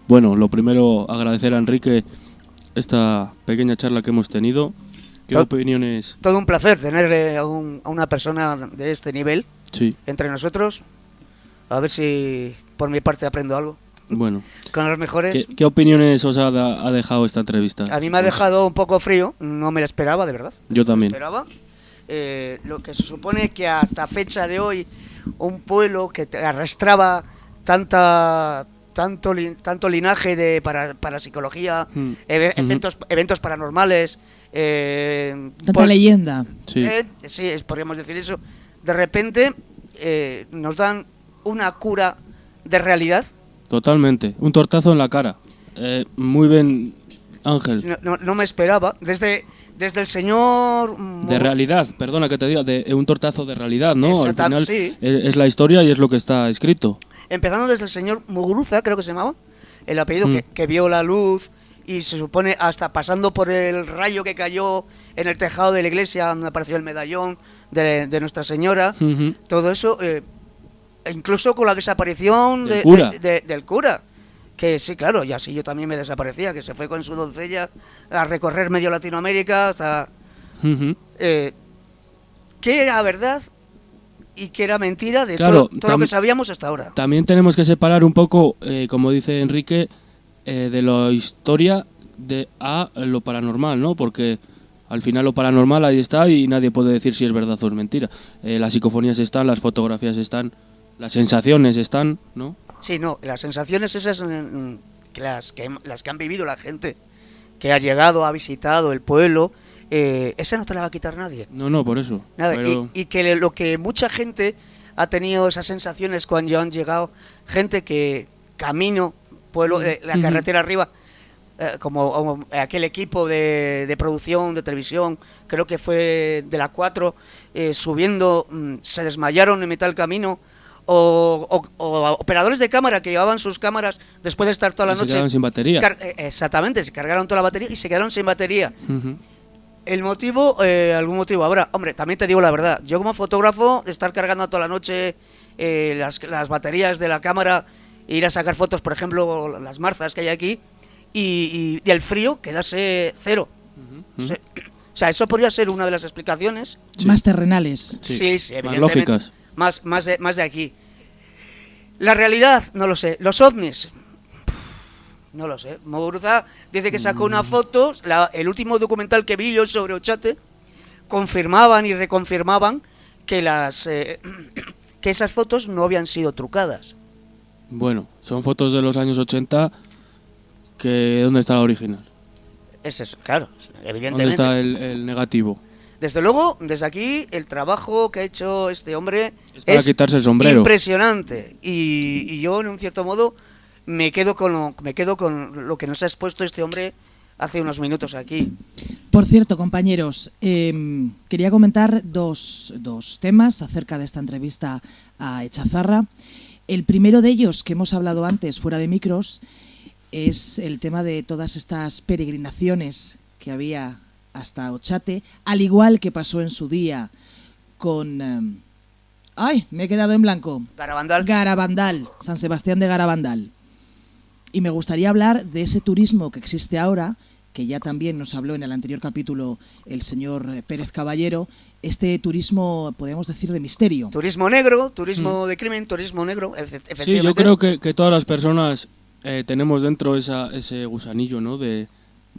S2: Bueno, lo primero, agradecer a Enrique esta pequeña charla que hemos tenido. ¿Qué opiniones?
S3: Todo un placer tener a una persona de este nivel
S2: Sí,
S3: entre nosotros. A ver si por mi parte aprendo algo.
S2: bueno.
S3: Con los mejores.
S2: ¿Qué opiniones os ha dejado esta entrevista?
S3: A mí me ha dejado un poco frío, no me la esperaba, de verdad.
S2: Yo también.
S3: Me esperaba. Lo que se supone que hasta fecha de hoy un pueblo que te arrastraba tanto linaje de parapsicología, eventos paranormales,
S4: Tanta leyenda.
S2: Sí.
S3: Sí, podríamos decir eso. De repente nos dan una cura de realidad.
S2: Totalmente. Un tortazo en la cara. Muy bien, Ángel.
S3: No me esperaba. Desde el señor...
S2: De realidad, perdona que te diga, de un tortazo de realidad, ¿no? Al final
S3: sí.
S2: es la historia y es lo que está escrito.
S3: Empezando desde el señor Muguruza, creo que se llamaba, el apellido que vio la luz y se supone hasta pasando por el rayo que cayó en el tejado de la iglesia donde apareció el medallón de Nuestra Señora, todo eso, incluso con la desaparición del cura, que sí, claro, y así yo también me desaparecía, que se fue con su doncella a recorrer medio Latinoamérica hasta... ¿Qué era verdad y qué era mentira de
S2: Claro,
S3: todo lo que sabíamos hasta ahora?
S2: También tenemos que separar un poco, como dice Enrique, de la historia a lo paranormal, ¿no? Porque al final lo paranormal ahí está y nadie puede decir si es verdad o es mentira. Las psicofonías están, las fotografías están, las sensaciones están, ¿no?
S3: Sí, no, las sensaciones esas, las que han vivido la gente que ha llegado, ha visitado el pueblo, esa no te la va a quitar nadie.
S2: No, por eso.
S3: Nada,
S2: Pero...
S3: y que lo que mucha gente ha tenido esas sensaciones cuando han llegado, gente que camino, pueblo, la carretera arriba, como aquel equipo de producción, de televisión, creo que fue de la 4, subiendo, se desmayaron en mitad del camino, o operadores de cámara que llevaban sus cámaras después de estar toda la noche. Se
S2: quedaron sin batería.
S3: Exactamente, se cargaron toda la batería y se quedaron sin batería. El motivo, algún motivo habrá. Hombre, también te digo la verdad, yo como fotógrafo, estar cargando toda la noche las baterías de la cámara, e ir a sacar fotos, por ejemplo, las marzas que hay aquí, y el frío, quedarse cero. O sea, eso podría ser una de las explicaciones.
S4: Sí. Más terrenales.
S3: Sí, evidentemente.
S2: Más lógicas.
S3: Más de aquí. La realidad, no lo sé. Los ovnis, no lo sé. Muguruza dice que sacó una foto, el último documental que vi yo sobre Ochate, confirmaban y reconfirmaban que que esas fotos no habían sido trucadas.
S2: Bueno, son fotos de los años 80, que ¿dónde está la original?
S3: Es eso, claro, evidentemente.
S2: ¿Dónde está el negativo?
S3: Desde luego, desde aquí, el trabajo que ha hecho este hombre
S2: es para quitarse el sombrero.
S3: Impresionante. Y yo, en un cierto modo, me quedo con lo que nos ha expuesto este hombre hace unos minutos aquí.
S4: Por cierto, compañeros, quería comentar dos temas acerca de esta entrevista a Echazarra. El primero de ellos, que hemos hablado antes fuera de micros, es el tema de todas estas peregrinaciones que había hasta Ochate, al igual que pasó en su día con... me he quedado en blanco. Garabandal, San Sebastián de Garabandal. Y me gustaría hablar de ese turismo que existe ahora, que ya también nos habló en el anterior capítulo el señor Pérez Caballero, este turismo, podríamos decir, de misterio.
S3: Turismo negro, turismo de crimen, turismo negro, efectivamente.
S2: Sí, yo creo que todas las personas tenemos dentro ese gusanillo, ¿no?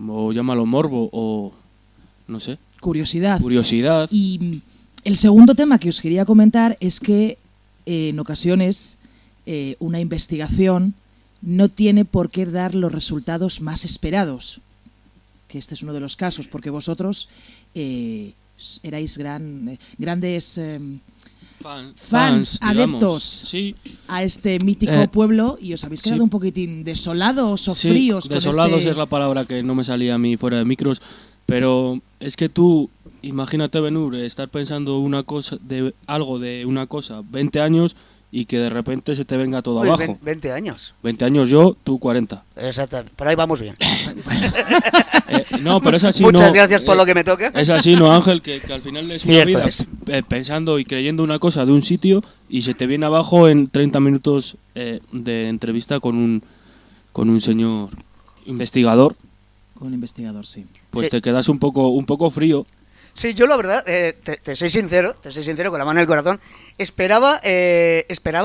S2: O llámalo morbo, o no sé.
S4: Curiosidad.
S2: Curiosidad.
S4: Y el segundo tema que os quería comentar es que en ocasiones una investigación no tiene por qué dar los resultados más esperados, que este es uno de los casos, porque vosotros erais grandes fans, adeptos
S2: sí.
S4: a este mítico pueblo, y os habéis quedado un poquitín desolados o fríos.
S2: Desolados es la palabra que no me salía a mí fuera de micros, pero es que tú, imagínate, Benur, estar pensando una cosa de algo de una cosa 20 años y que de repente se te venga todo abajo.
S3: 20 años.
S2: 20 años yo, tú 40.
S3: Exacto, por ahí vamos bien.
S2: No, pero es así.
S3: Muchas
S2: no,
S3: gracias por lo que me toca.
S2: Es así, ¿no, Ángel? Que al final es una
S3: Cierto
S2: vida
S3: es.
S2: Pensando y creyendo una cosa de un sitio y se te viene abajo en 30 minutos de entrevista con un señor investigador.
S4: Con un investigador, sí.
S2: Pues
S3: Sí.
S2: te quedas un poco frío.
S3: Sí, yo la verdad, te soy sincero con la mano en el corazón, esperaba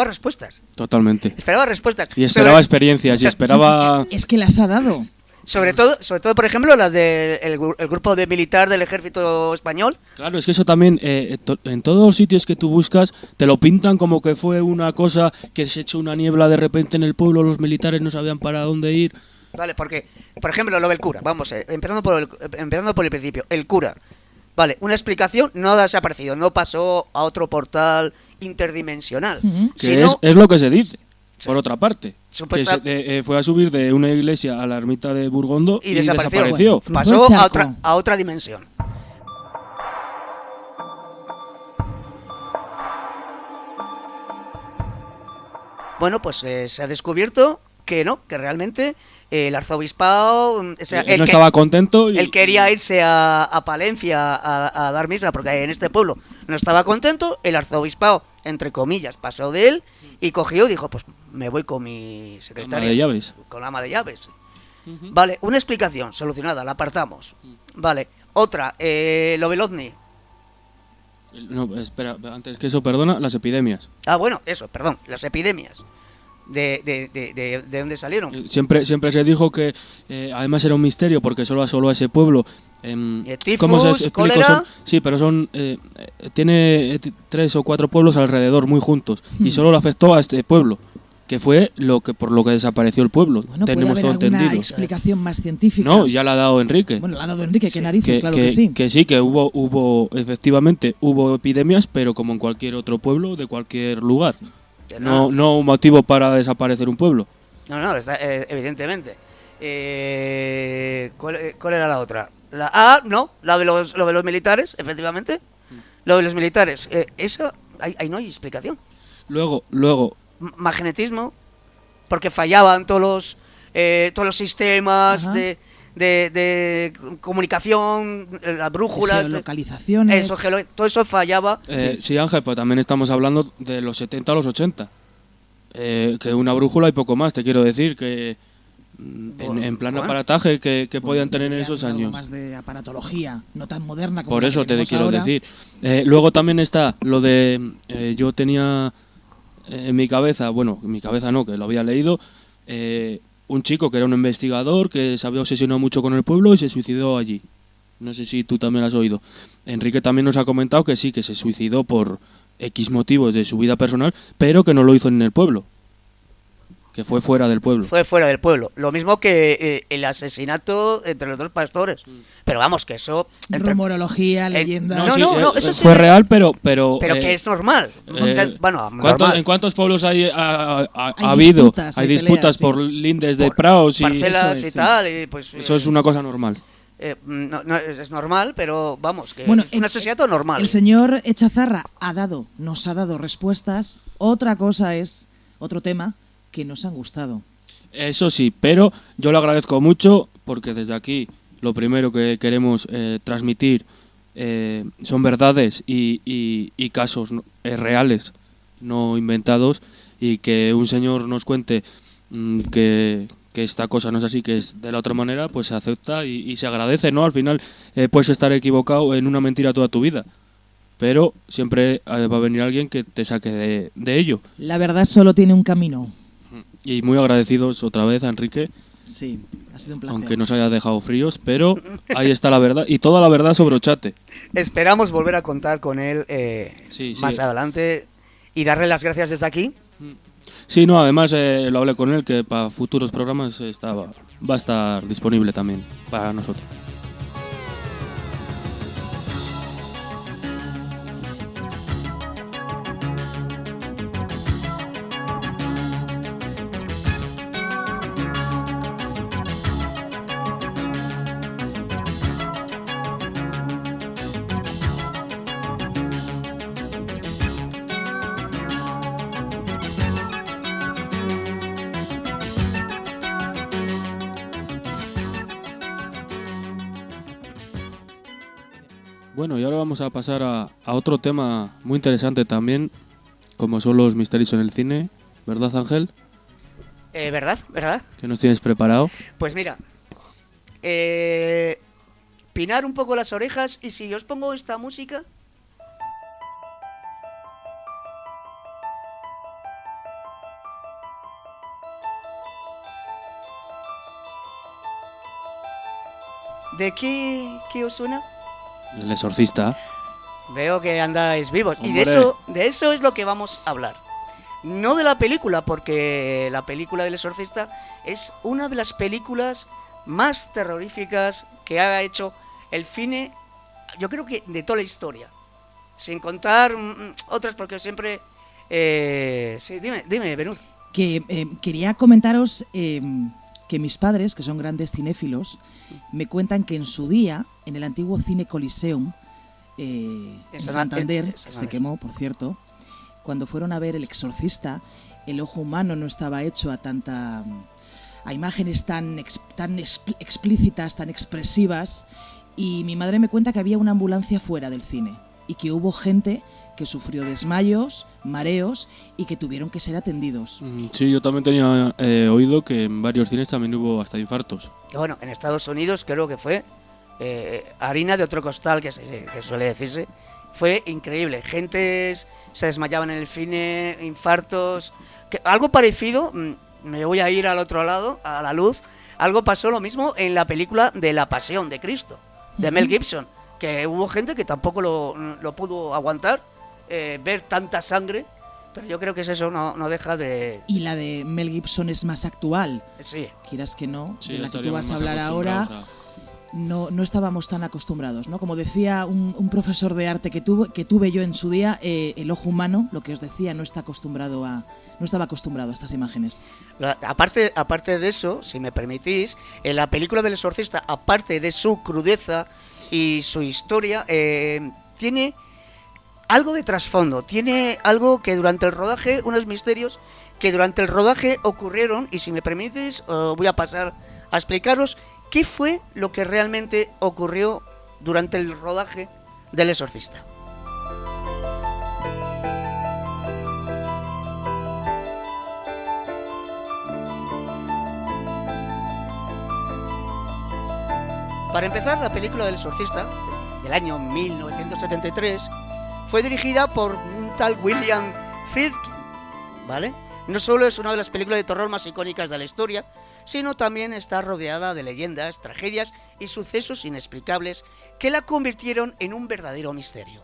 S3: respuestas.
S2: Totalmente.
S3: Esperaba respuestas.
S2: Y esperaba experiencias y esperaba...
S4: Es que las ha dado.
S3: Sobre todo, por ejemplo, las del grupo de militar del ejército español.
S2: Claro, es que eso también, en todos los sitios que tú buscas, te lo pintan como que fue una cosa que se echó una niebla de repente en el pueblo, los militares no sabían para dónde ir.
S3: Vale, porque, por ejemplo, lo del cura, vamos, empezando por el principio, el cura. Vale, una explicación no ha desaparecido, no pasó a otro portal interdimensional.
S2: Que
S3: sino,
S2: es lo que se dice, por otra parte.
S3: Supuesta-
S2: Que fue a subir de una iglesia a la ermita de Burgondo
S3: y
S2: y
S3: desapareció.
S2: desapareció.
S3: Pasó
S4: Cruzó el
S3: a
S4: charco.
S3: otra dimensión. Bueno, pues se ha descubierto que no, que realmente el arzobispado, o sea,
S2: No estaba contento y...
S3: él quería irse a Palencia a dar misa porque en este pueblo no estaba contento. El arzobispado, entre comillas, pasó de él y cogió y dijo, pues me voy con mi secretaria.
S2: Ama de llaves.
S3: Con la ama de llaves. Vale, una explicación solucionada, la apartamos. Vale, otra, lo del ovni.
S2: No, espera, antes que eso, perdona, las epidemias.
S3: Ah, bueno, eso, perdón, las epidemias. ¿De dónde salieron?
S2: Siempre se dijo que además era un misterio porque solo asoló a ese pueblo.
S3: Tifus,
S2: ¿Cómo se explica?
S3: cólera.
S2: Sí, pero tiene 3 o 4 pueblos alrededor muy juntos y solo le afectó a este pueblo, que fue por lo que desapareció el pueblo.
S4: Bueno,
S2: Tenemos
S4: puede
S2: todo
S4: haber alguna
S2: entendido.
S4: explicación más científica.
S2: No, ya la ha dado Enrique.
S4: Bueno, la ha dado Enrique, qué narices, claro que sí.
S2: Que hubo efectivamente hubo epidemias, pero como en cualquier otro pueblo de cualquier lugar.
S4: Sí.
S3: Que
S2: No un motivo para desaparecer un pueblo.
S3: No, evidentemente. ¿Cuál era la otra? La de los militares, efectivamente. Lo de los militares. Eso, ahí no hay explicación.
S2: Luego,
S3: Magnetismo, porque fallaban todos los sistemas
S4: Ajá.
S3: de comunicación, las brújulas,
S4: Geolocalizaciones.
S3: todo eso fallaba.
S2: sí, Ángel, pero también estamos hablando de los 70 a los 80. Que una brújula y poco más, te quiero decir, que en plan
S3: Bueno.
S2: aparataje que podían tener en
S4: Tendrían
S2: esos
S4: algo
S2: años.
S4: más de aparatología, no tan moderna como
S2: Por
S4: la
S2: eso
S4: que
S2: te
S4: tenemos
S2: quiero
S4: ahora.
S2: decir. Luego también está lo de... yo tenía en mi cabeza, bueno, en mi cabeza no, que lo había leído, un chico que era un investigador que se había obsesionado mucho con el pueblo y se suicidó allí. No sé si tú también lo has oído. Enrique también nos ha comentado que sí, que se suicidó por X motivos de su vida personal, pero que no lo hizo en el pueblo. Que fue fuera del pueblo.
S3: Fue fuera del pueblo. Lo mismo que el asesinato entre los dos pastores. Pero vamos, que eso...
S4: Rumorología, leyenda.
S3: No, eso sí
S2: fue
S3: me-
S2: real, pero
S3: que es normal. Bueno, normal.
S2: ¿En cuántos pueblos ha
S4: Hay
S2: habido?
S4: disputas,
S2: Hay
S4: hay
S2: disputas
S4: peleas, sí.
S2: por lindes de
S3: Por
S2: praos y
S3: Parcelas
S4: Eso
S3: y
S4: es,
S3: tal. Y pues,
S2: eso es una cosa normal.
S3: no, es normal, pero vamos, que
S4: Bueno,
S3: es un asesinato normal.
S4: El señor Echazarra nos ha dado respuestas. Otra cosa es, otro tema, que nos han gustado.
S2: Eso sí, pero yo lo agradezco mucho porque desde aquí lo primero que queremos transmitir son verdades y casos reales, no inventados, y que un señor nos cuente que esta cosa no es así, que es de la otra manera, pues se acepta y se agradece, ¿no? Al final puedes estar equivocado en una mentira toda tu vida, pero siempre va a venir alguien que te saque de ello.
S4: La verdad solo tiene un camino.
S2: Y muy agradecidos otra vez a Enrique,
S4: Sí, ha sido un placer.
S2: aunque nos haya dejado fríos, pero ahí está la verdad, y toda la verdad sobre Ochate.
S3: Esperamos volver a contar con él
S2: Sí,
S3: más
S2: sí.
S3: adelante. y darle las gracias desde aquí.
S2: Sí, no, además lo hablé con él, que para futuros programas va a estar disponible también para nosotros. Bueno, y ahora vamos a pasar a otro tema muy interesante también, como son los misterios en el cine, ¿verdad, Ángel?
S3: ¿Verdad?
S2: ¿Qué nos tienes preparado?
S3: Pues mira, pinar un poco las orejas, y si os pongo esta música... ¿De qué os suena?
S2: El Exorcista.
S3: Veo que andáis vivos.
S2: ¡Hombre!
S3: Y de eso es lo que vamos a hablar. No de la película, porque la película del Exorcista es una de las películas más terroríficas que ha hecho el cine, yo creo que de toda la historia. Sin contar otras, porque siempre... sí, dime, Benur.
S4: Que quería comentaros que mis padres, que son grandes cinéfilos, me cuentan que en su día, en el antiguo Cine Coliseum, en Santander, que se quemó, por cierto, cuando fueron a ver El Exorcista, el ojo humano no estaba hecho a imágenes tan explícitas, tan expresivas, y mi madre me cuenta que había una ambulancia fuera del cine y que hubo gente que sufrió desmayos, mareos y que tuvieron que ser atendidos.
S2: Sí, yo también tenía oído que en varios cines también hubo hasta infartos.
S3: Bueno, en Estados Unidos creo que fue harina de otro costal, que suele decirse. Fue increíble. Gente se desmayaban en el cine, infartos. Algo parecido, me voy a ir al otro lado, a la luz. Algo pasó lo mismo en la película de La Pasión de Cristo, de Mel Gibson, que hubo gente que tampoco lo pudo aguantar, ver tanta sangre, pero yo creo que eso no deja de...
S4: Y la de Mel Gibson es más actual.
S3: Sí.
S4: Quieras que no,
S2: Sí,
S4: de la que tú
S2: estaríamos
S4: vas a
S2: más
S4: hablar ahora, no estábamos tan acostumbrados, ¿no? Como decía un profesor de arte que tuve yo en su día, el ojo humano, lo que os decía, no estaba acostumbrado a estas imágenes.
S3: Aparte de eso, si me permitís, en la película del Exorcista, aparte de su crudeza y su historia, tiene algo de trasfondo, tiene algo que durante el rodaje, unos misterios que durante el rodaje ocurrieron, y si me permitís, voy a pasar a explicaros qué fue lo que realmente ocurrió durante el rodaje del Exorcista. Para empezar, la película del Exorcista, del año 1973, fue dirigida por un tal William Friedkin, ¿vale? No solo es una de las películas de terror más icónicas de la historia, sino también está rodeada de leyendas, tragedias y sucesos inexplicables que la convirtieron en un verdadero misterio.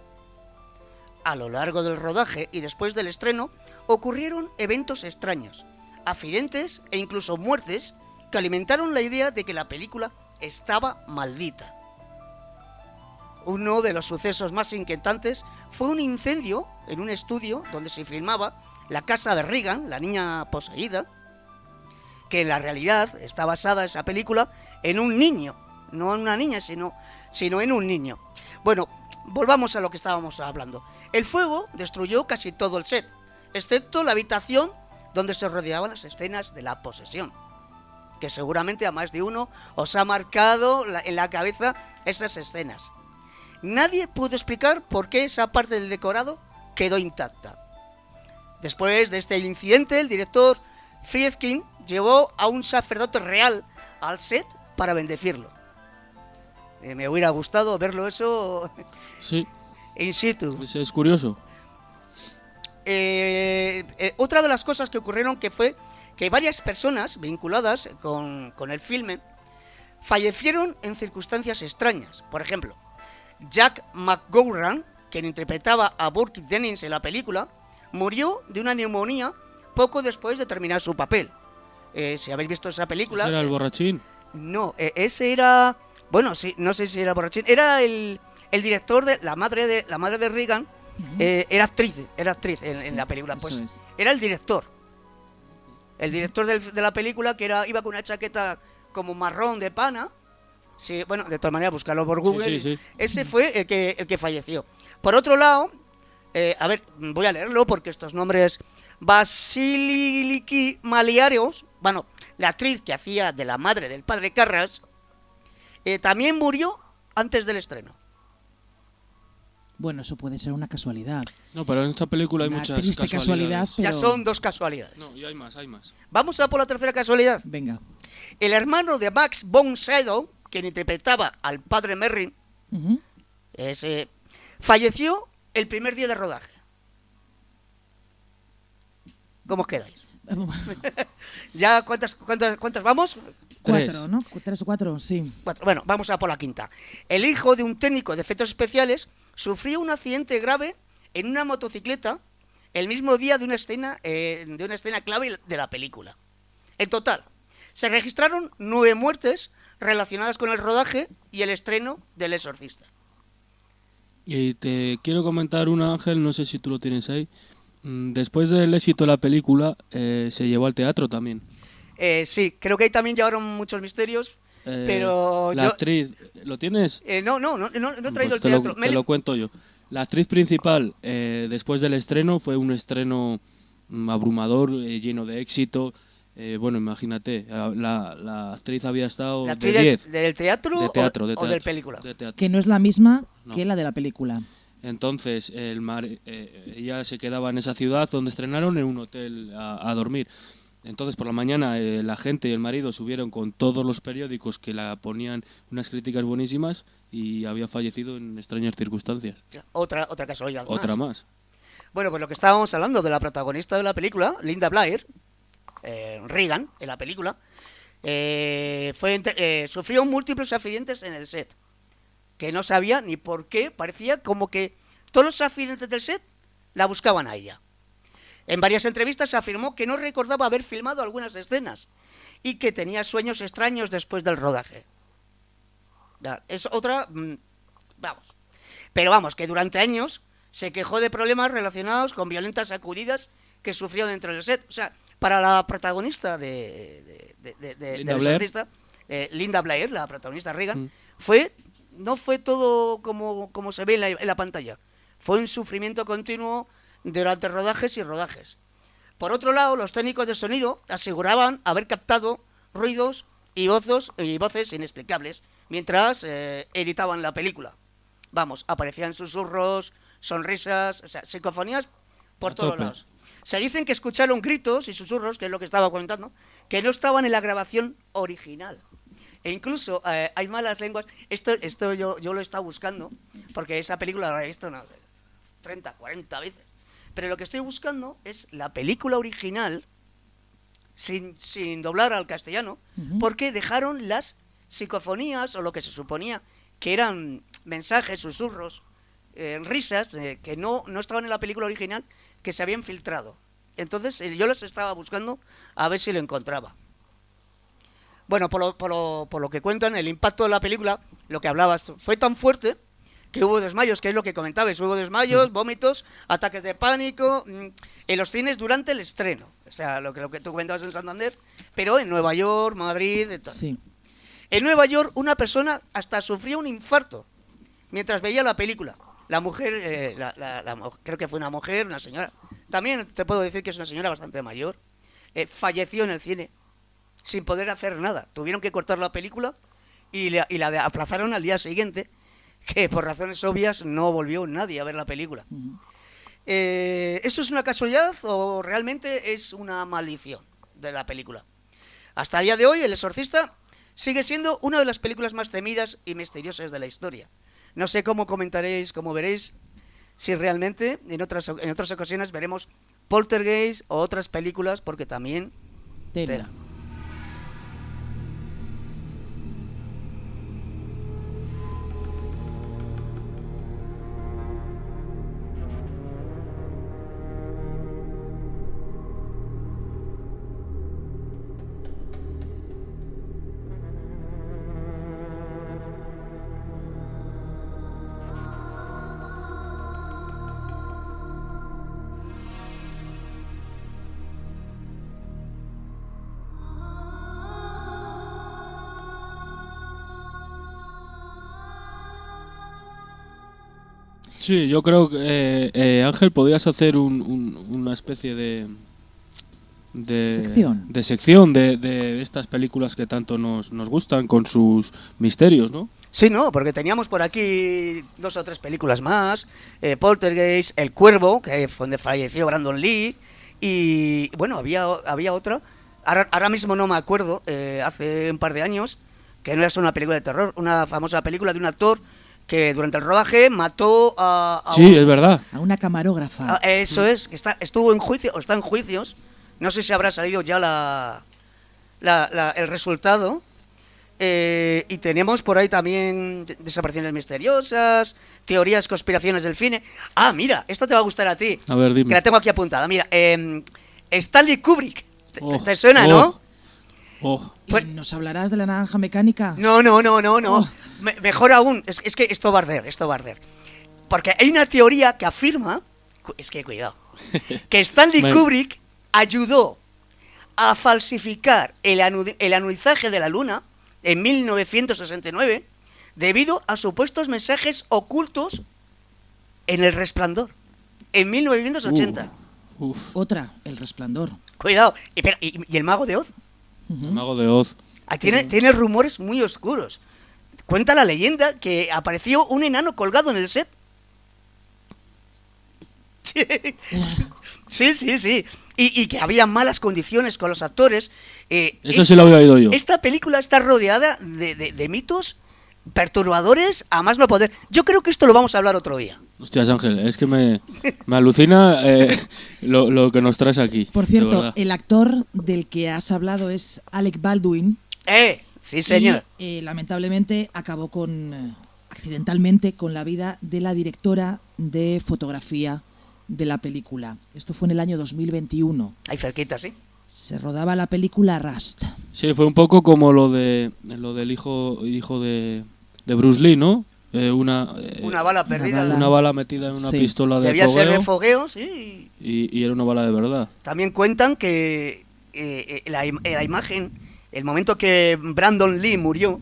S3: A lo largo del rodaje y después del estreno, ocurrieron eventos extraños, accidentes e incluso muertes que alimentaron la idea de que la película estaba maldita. Uno de los sucesos más inquietantes fue un incendio en un estudio donde se filmaba la casa de Regan, la niña poseída, que en la realidad está basada esa película en un niño, no en una niña, sino en un niño. Bueno, volvamos a lo que estábamos hablando. El fuego destruyó casi todo el set, excepto la habitación donde se rodeaban las escenas de la posesión, que seguramente a más de uno os ha marcado en la cabeza esas escenas. Nadie pudo explicar por qué esa parte del decorado quedó intacta. Después de este incidente, el director Friedkin llevó a un sacerdote real al set para bendecirlo. Me hubiera gustado verlo eso,
S2: sí,
S3: in situ.
S2: Es curioso.
S3: Otra de las cosas que ocurrieron que fue que varias personas vinculadas con el filme fallecieron en circunstancias extrañas. Por ejemplo, Jack McGowran, quien interpretaba a Burke Dennings en la película, murió de una neumonía poco después de terminar su papel. Si habéis visto esa película...
S2: ¿Ese era el borrachín?
S3: No, ese era... Bueno, sí, no sé si era borrachín. Era el director de la madre de Reagan. Era actriz en la película. Pues era el director. El director de la película, que iba con una chaqueta como marrón de pana. Sí, bueno, de todas maneras, buscarlo por Google.
S2: Sí.
S3: Ese fue el que falleció. Por otro lado, a ver, voy a leerlo porque estos nombres... Vasiliki Maliarios, bueno, la actriz que hacía de la madre del padre Carras, también murió antes del estreno.
S4: Bueno, eso puede ser una casualidad.
S2: No, pero en esta película hay
S4: Una
S2: muchas
S4: triste
S2: casualidades.
S4: casualidad, pero...
S3: Ya son 2 casualidades.
S2: No, y hay más.
S3: Vamos a por la tercera casualidad.
S4: Venga.
S3: El hermano de Max von Sydow, quien interpretaba al padre Merrin, falleció el primer día de rodaje. ¿Cómo os quedáis? ¿Ya cuántas vamos?
S4: 4, ¿no? 3 o 4, sí.
S3: 4. Bueno, vamos a por la quinta. El hijo de un técnico de efectos especiales sufrió un accidente grave en una motocicleta el mismo día de una escena clave de la película. En total, se registraron 9 muertes relacionadas con el rodaje y el estreno del Exorcista.
S2: Y te quiero comentar una, Ángel, no sé si tú lo tienes ahí. Después del éxito de la película, se llevó al teatro también.
S3: Sí, creo que ahí también llevaron muchos misterios, pero
S2: la actriz, ¿lo tienes?
S3: No he traído el
S2: Pues
S3: teatro.
S2: te lo cuento yo. La actriz principal, después del estreno, fue un estreno abrumador, lleno de éxito. Bueno, imagínate, la actriz había estado
S3: ¿La actriz
S2: de 10.
S3: del teatro,
S2: De teatro,
S3: o
S2: de
S3: del película?
S2: De teatro.
S4: Que no es la misma
S2: No.
S4: que la de la película.
S2: Entonces, ella se quedaba en esa ciudad donde estrenaron, en un hotel a dormir. Entonces, por la mañana, la gente y el marido subieron con todos los periódicos que la ponían unas críticas buenísimas y había fallecido en extrañas circunstancias.
S3: Otra casualidad.
S2: Otra más.
S3: Bueno, pues lo que estábamos hablando de la protagonista de la película, Linda Blair, Reagan, en la película, sufrió múltiples accidentes en el set, que no sabía ni por qué. Parecía como que todos los accidentes del set la buscaban a ella. En varias entrevistas afirmó que no recordaba haber filmado algunas escenas y que tenía sueños extraños después del rodaje. Es otra... Vamos. Pero vamos, que durante años se quejó de problemas relacionados con violentas sacudidas que sufrió dentro del set. O sea, para la protagonista del Exorcista, Linda Blair, la protagonista Reagan, no fue todo como se ve en la pantalla. Fue un sufrimiento continuo durante rodajes y rodajes. Por otro lado, los técnicos de sonido aseguraban haber captado ruidos y voces inexplicables mientras editaban la película. Vamos, aparecían susurros, sonrisas, o sea, psicofonías por todos lados. Se dicen que escucharon gritos y susurros, que es lo que estaba comentando, que no estaban en la grabación original. E incluso hay malas lenguas. Esto yo lo he estado buscando, porque esa película la he visto 30, 40 veces. Pero lo que estoy buscando es la película original sin doblar al castellano, porque dejaron las psicofonías o lo que se suponía que eran mensajes, susurros, risas que no estaban en la película original, que se habían filtrado. Entonces yo los estaba buscando a ver si lo encontraba. Bueno, por lo que cuentan, el impacto de la película, lo que hablabas, fue tan fuerte que hubo desmayos, que es lo que comentabais. Hubo desmayos, vómitos, ataques de pánico en los cines durante el estreno. O sea, lo que tú comentabas en Santander, pero en Nueva York, Madrid, y tal.
S4: Sí.
S3: En Nueva York, una persona hasta sufrió un infarto mientras veía la película. La mujer, creo que fue una mujer, una señora. También te puedo decir que es una señora bastante mayor. Falleció en el cine sin poder hacer nada. Tuvieron que cortar la película y la aplazaron al día siguiente, que por razones obvias no volvió nadie a ver la película. ¿Eso es una casualidad o realmente es una maldición de la película? Hasta el día de hoy, El Exorcista sigue siendo una de las películas más temidas y misteriosas de la historia. No sé cómo comentaréis, cómo veréis, si realmente en otras ocasiones veremos Poltergeist o otras películas, porque también...
S4: Tela.
S2: Sí, yo creo que, Ángel, podías hacer una especie de sección de estas películas que tanto nos gustan, con sus misterios, ¿no?
S3: Sí, no, porque teníamos por aquí 2 o 3 películas más, Poltergeist, El Cuervo, que fue donde falleció Brandon Lee, y bueno, había otra, ahora mismo no me acuerdo, hace un par de años, que no es una película de terror, una famosa película de un actor que durante el rodaje mató a
S2: sí, es verdad.
S4: A una camarógrafa.
S3: Eso es, que estuvo en juicio, o está en juicios, no sé si habrá salido ya el resultado. Y tenemos por ahí también desapariciones misteriosas, teorías, conspiraciones del cine. Ah, mira, esta te va a gustar a ti.
S2: A ver, dime.
S3: Que la tengo aquí apuntada. Mira, Stanley Kubrick. ¿Te suena, no?
S4: Pues, ¿nos hablarás de La Naranja Mecánica?
S3: No. Oh. Mejor aún, es que esto va a arder. Porque hay una teoría que afirma, es que cuidado, que Stanley Kubrick ayudó a falsificar el alunizaje de la Luna en 1969 debido a supuestos mensajes ocultos en El Resplandor en 1980.
S4: Otra, El Resplandor.
S3: Cuidado, ¿y el Mago de Oz?
S2: El Mago de Oz.
S3: Tiene rumores muy oscuros. Cuenta la leyenda que apareció un enano colgado en el set. Sí. Y que había malas condiciones con los actores.
S2: Eso sí lo había oído yo.
S3: Esta película está rodeada de mitos perturbadores a más no poder. Yo creo que esto lo vamos a hablar otro día.
S2: Hostias, Ángel, es que me alucina lo que nos traes aquí.
S4: Por cierto, el actor del que has hablado es Alec Baldwin.
S3: Sí, señor.
S4: Y lamentablemente acabó accidentalmente con la vida de la directora de fotografía de la película. Esto fue en el año 2021.
S3: Ahí cerquita, sí.
S4: Se rodaba la película Rust.
S2: Sí, fue un poco como lo del hijo de Bruce Lee, ¿no? Una
S3: bala perdida.
S2: Una bala metida en una pistola de
S3: Debía
S2: fogueo.
S3: Debía ser de fogueo, sí.
S2: Y era una bala de verdad.
S3: También cuentan que la imagen, el momento que Brandon Lee murió,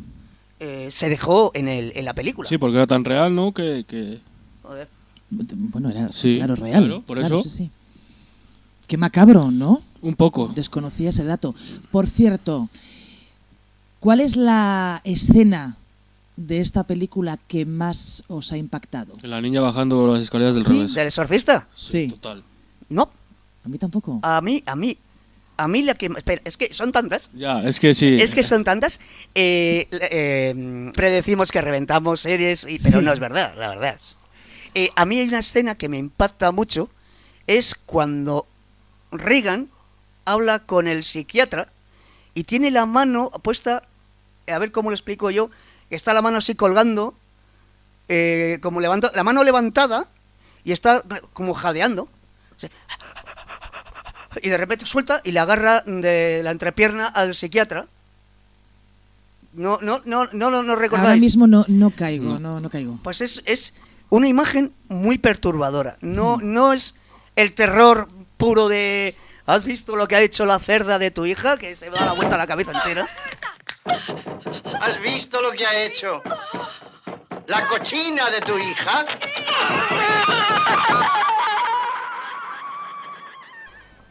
S3: se dejó en la película.
S2: Sí, porque era tan real, ¿no? Que...
S3: Joder.
S4: Bueno, era
S2: sí,
S4: claro, real.
S2: Claro, por eso.
S4: Sí. Qué macabro, ¿no?
S2: Un poco.
S4: Desconocía ese dato. Por cierto, ¿cuál es la escena de esta película que más os ha impactado?
S2: La niña bajando las escaleras del revés.
S3: ¿Del exorcista?
S4: Sí.
S2: Total.
S3: No.
S4: A mí tampoco.
S3: A mí la que... Espera, es que son tantas.
S2: Ya, es que sí.
S3: Es que son tantas. Predecimos que reventamos series, pero no es verdad, la verdad. A mí hay una escena que me impacta mucho, es cuando Regan habla con el psiquiatra y tiene la mano puesta, a ver cómo lo explico yo, está la mano así colgando, como la mano levantada y está como jadeando. Y de repente suelta y le agarra de la entrepierna al psiquiatra. No recordáis.
S4: Ahora mismo no caigo.
S3: Pues es una imagen muy perturbadora. No es el terror puro de... ¿Has visto lo que ha hecho la cerda de tu hija? Que se da la vuelta a la cabeza entera.
S7: ¿Has visto lo que ha hecho la cochina de tu hija?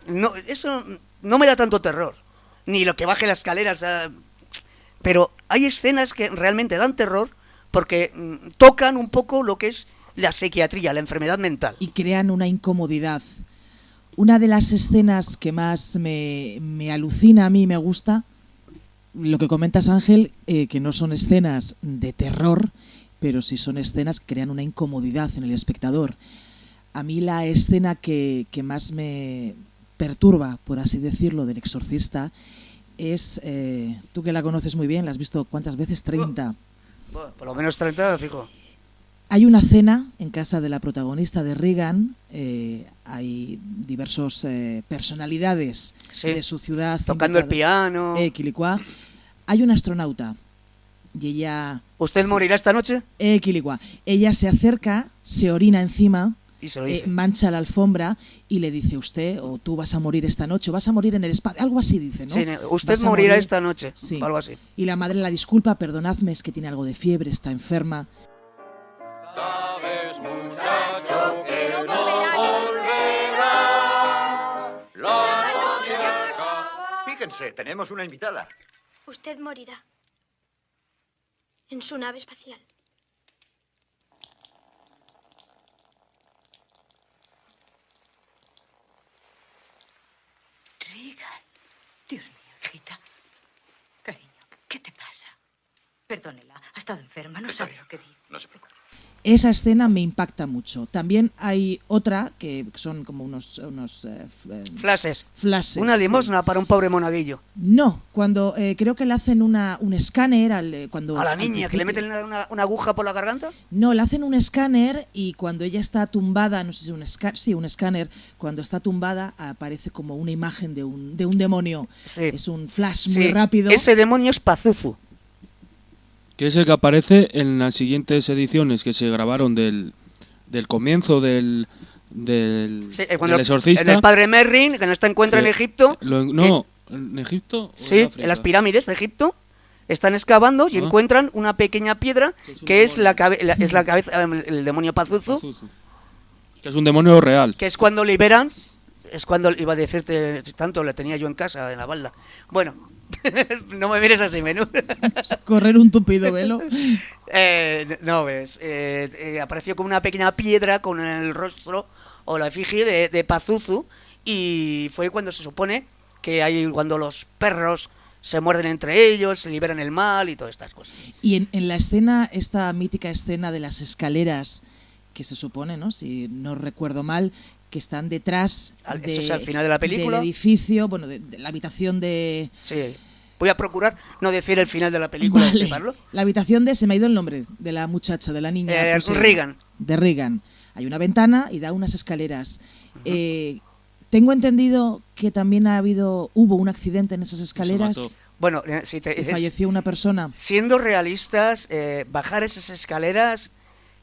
S3: No, eso no me da tanto terror. Ni lo que baje las escaleras. Pero hay escenas que realmente dan terror porque tocan un poco lo que es la psiquiatría, la enfermedad mental.
S4: Y crean una incomodidad. Una de las escenas que más me alucina a mí y me gusta, lo que comentas, Ángel, que no son escenas de terror, pero sí son escenas que crean una incomodidad en el espectador. A mí la escena que más me perturba, por así decirlo, del Exorcista es, tú que la conoces muy bien, la has visto ¿cuántas veces? 30.
S3: Bueno, por lo menos 30, fijo.
S4: Hay una cena en casa de la protagonista de Regan, hay diversas personalidades de su ciudad.
S3: Tocando el piano.
S4: Quilicua. Hay una astronauta y ella...
S3: ¿Usted morirá esta noche?
S4: Quilicua. Ella se acerca, se orina encima,
S3: y se lo dice.
S4: mancha la alfombra y le dice usted, o tú vas a morir esta noche, o vas a morir en el espacio, algo así dice, ¿no?
S3: Sí, usted morirá esta noche, sí. Algo así.
S4: Y la madre la disculpa, perdonadme, es que tiene algo de fiebre, está enferma.
S8: Sabes muchas
S7: Acérquense, tenemos una invitada.
S8: Usted morirá. En su nave espacial.
S9: Regan. Dios mío, hijita. Cariño, ¿qué te pasa? Perdónela, ha estado enferma, no sabe lo que dice.
S7: No se preocupe.
S4: Esa escena me impacta mucho. También hay otra que son como unos
S3: Flashes.
S4: flashes.
S3: Una
S4: sí.
S3: limosna para un pobre monaguillo.
S4: No, cuando creo que le hacen un escáner cuando
S3: A la
S4: al
S3: niña, que le
S4: principio.
S3: meten una aguja por la garganta.
S4: No, le hacen un escáner y cuando ella está tumbada, no sé si un escáner, cuando está tumbada aparece como una imagen de un demonio.
S3: Sí.
S4: Es un flash
S3: Sí,
S4: muy rápido.
S3: Ese demonio es Pazuzu.
S2: Que es el que aparece en las siguientes ediciones que se grabaron del comienzo del
S3: Sí, cuando
S2: del exorcista.
S3: en el padre Merrin, que no está encuentra en
S2: que
S3: Egipto.
S2: ¿en Egipto? o
S3: Sí,
S2: África?
S3: en las pirámides de Egipto. Están excavando y
S2: Ah.
S3: encuentran una pequeña piedra
S2: Que es un
S3: que es la
S2: demonio.
S3: cabeza, el demonio Pazuzu,
S2: Pazuzu. Que es un demonio real.
S3: que es cuando liberan. Es cuando iba a decirte, tanto le tenía yo en casa, en la balda. Bueno, no me mires así, menú.
S4: Correr un tupido velo.
S3: No ves, apareció como una pequeña piedra con el rostro o la efigie de Pazuzu, y fue cuando se supone que hay cuando los perros se muerden entre ellos, se liberan el mal y todas estas cosas.
S4: Y en la escena, esta mítica escena de las escaleras, que se supone, ¿no? Si no recuerdo mal, que están detrás
S3: Eso es al final de la película.
S4: del edificio, bueno, de la habitación de...
S3: Sí. Voy a procurar no decir el final de la película.
S4: Vale.
S3: Pablo.
S4: La habitación de... Se me ha ido el nombre de la muchacha, de la niña. pues,
S3: Regan.
S4: De Regan. Hay una ventana y da unas escaleras. Tengo entendido que también hubo un accidente en esas escaleras
S2: mató.
S3: Bueno,
S4: y falleció una persona.
S3: siendo realistas, bajar esas escaleras,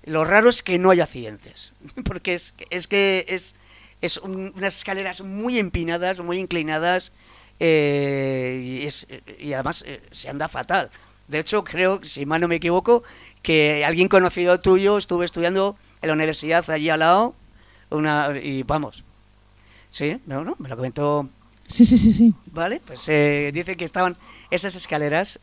S3: lo raro es que no haya accidentes. Porque es unas escaleras muy empinadas, muy inclinadas, y además se anda fatal. De hecho, creo, si mal no me equivoco, que alguien conocido tuyo estuvo estudiando en la universidad allí al lado, y vamos. Sí, no, me lo comentó.
S4: Sí.
S3: Vale, pues dice que estaban esas escaleras.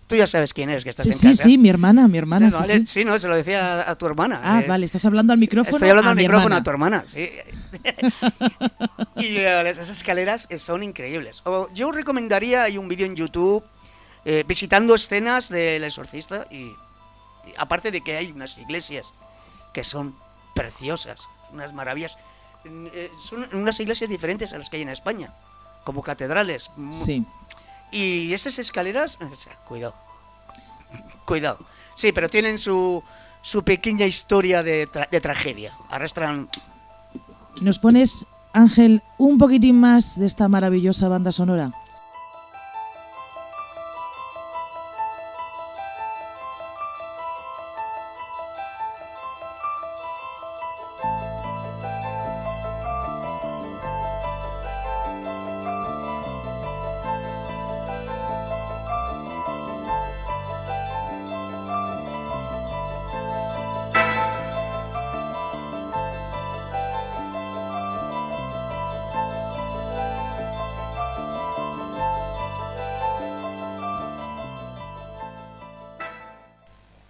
S3: Tú ya sabes quién es, que estás
S4: Sí,
S3: en
S4: sí,
S3: casa.
S4: sí, mi hermana.
S3: No,
S4: sí,
S3: vale,
S4: sí.
S3: sí, no, se lo decía a tu hermana.
S4: Vale, estás hablando al micrófono.
S3: Estoy hablando
S4: a
S3: al
S4: mi
S3: micrófono
S4: hermana.
S3: a tu hermana, sí. Y esas escaleras son increíbles. Yo recomendaría, hay un vídeo en YouTube visitando escenas del exorcista, y aparte de que hay unas iglesias que son preciosas, unas maravillas. Son unas iglesias diferentes a las que hay en España, como catedrales.
S4: Sí.
S3: Y esas escaleras, cuidado. Sí, pero tienen su pequeña historia de tragedia. Arrastran.
S4: ¿Nos pones, Ángel, un poquitín más de esta maravillosa banda sonora?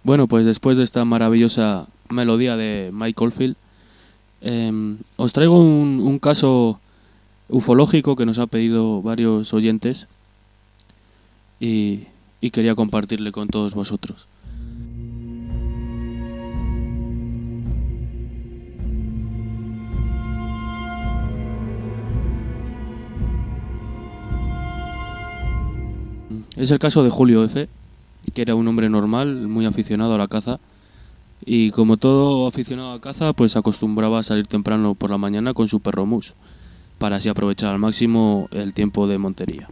S2: Bueno, pues después de esta maravillosa melodía de Mike Oldfield, os traigo un caso ufológico que nos ha pedido varios oyentes y quería compartirle con todos vosotros. Es el caso de Julio F., que era un hombre normal, muy aficionado a la caza, y como todo aficionado a caza, pues acostumbraba a salir temprano por la mañana con su perro Mus, para así aprovechar al máximo el tiempo de montería.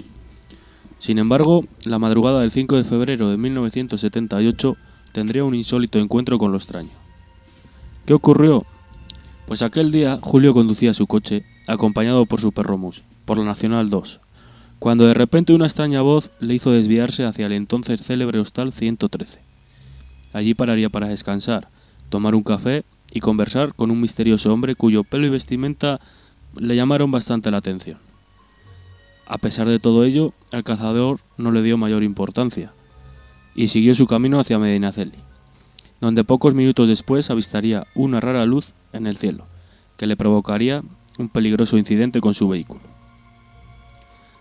S2: Sin embargo, la madrugada del 5 de febrero de 1978 tendría un insólito encuentro con lo extraño. ¿Qué ocurrió? Pues aquel día Julio conducía su coche, acompañado por su perro Mus, por la Nacional 2, cuando de repente una extraña voz le hizo desviarse hacia el entonces célebre Hostal 113. Allí pararía para descansar, tomar un café y conversar con un misterioso hombre cuyo pelo y vestimenta le llamaron bastante la atención. A pesar de todo ello, el cazador no le dio mayor importancia y siguió su camino hacia Medinaceli, donde pocos minutos después avistaría una rara luz en el cielo, que le provocaría un peligroso incidente con su vehículo.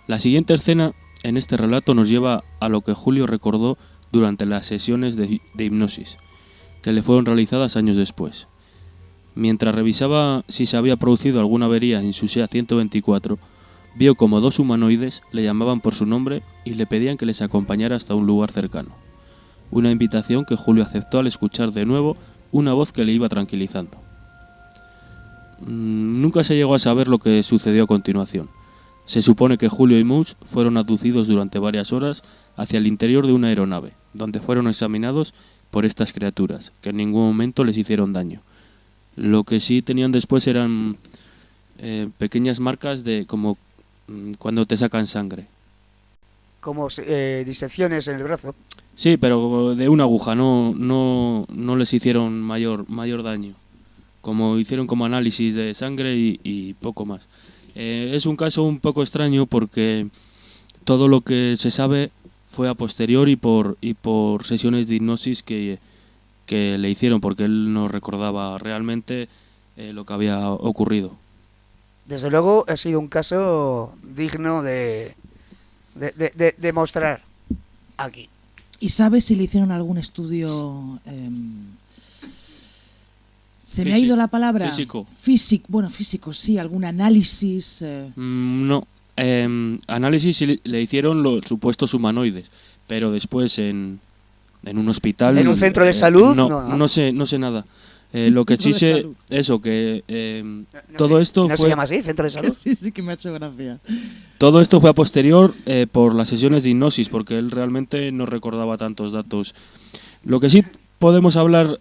S2: La siguiente escena en este relato nos lleva a lo que Julio recordó durante las sesiones de hipnosis, que le fueron realizadas años después. Mientras revisaba si se había producido alguna avería en su SEAT 124, vio como 2 humanoides le llamaban por su nombre y le pedían que les acompañara hasta un lugar cercano. Una invitación que Julio aceptó al escuchar de nuevo una voz que le iba tranquilizando. Nunca se llegó a saber lo que sucedió a continuación. Se supone que Julio y Much fueron abducidos durante varias horas hacia el interior de una aeronave, donde fueron examinados por estas criaturas, que en ningún momento les hicieron daño. Lo que sí tenían después eran pequeñas marcas de como cuando te sacan sangre.
S3: Como disecciones en el brazo.
S2: Sí, pero de una aguja, no les hicieron mayor daño. Como hicieron como análisis de sangre y poco más. Es un caso un poco extraño porque todo lo que se sabe fue a posteriori y por sesiones de hipnosis que le hicieron, porque él no recordaba realmente lo que había ocurrido.
S3: Desde luego ha sido un caso digno de mostrar aquí.
S4: ¿Y sabes si le hicieron algún estudio? Se me ha ido la palabra.
S2: Físico.
S4: Físico, sí, algún análisis.
S2: No. Análisis sí le hicieron los supuestos humanoides, pero después en un hospital.
S3: ¿En un centro de salud?
S2: No sé nada. Lo que sí sé, eso, que todo esto
S3: ¿No
S2: fue...
S3: se llama así, centro de salud?
S4: Sí, que me ha hecho gracia.
S2: Todo esto fue a posterior por las sesiones de hipnosis, porque él realmente no recordaba tantos datos. Lo que sí podemos hablar,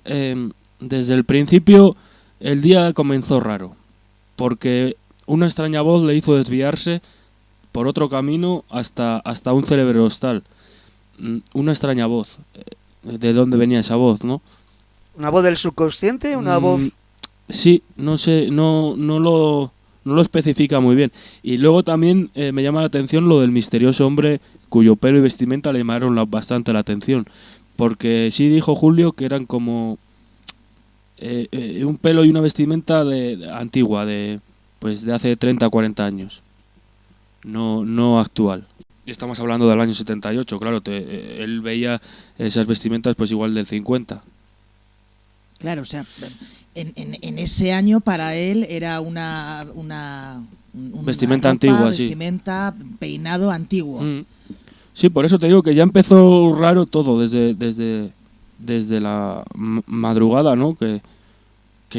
S2: desde el principio, el día comenzó raro, porque una extraña voz le hizo desviarse por otro camino hasta un cerebro hostal. Una extraña voz. ¿De dónde venía esa voz, no?
S3: ¿Una voz del subconsciente? ¿Una voz...?
S2: Sí, no sé, no lo especifica muy bien. Y luego también me llama la atención lo del misterioso hombre cuyo pelo y vestimenta le llamaron bastante la atención. Porque sí dijo Julio que eran como un pelo y una vestimenta antigua, de hace 30 o 40 años. No actual. Estamos hablando del año 78, claro, él veía esas vestimentas pues igual del 50.
S4: Claro, o sea, en ese año para él era una
S2: vestimenta
S4: ropa,
S2: antigua, sí.
S4: Vestimenta, peinado antiguo.
S2: Sí, por eso te digo que ya empezó raro todo desde la madrugada, ¿no? Que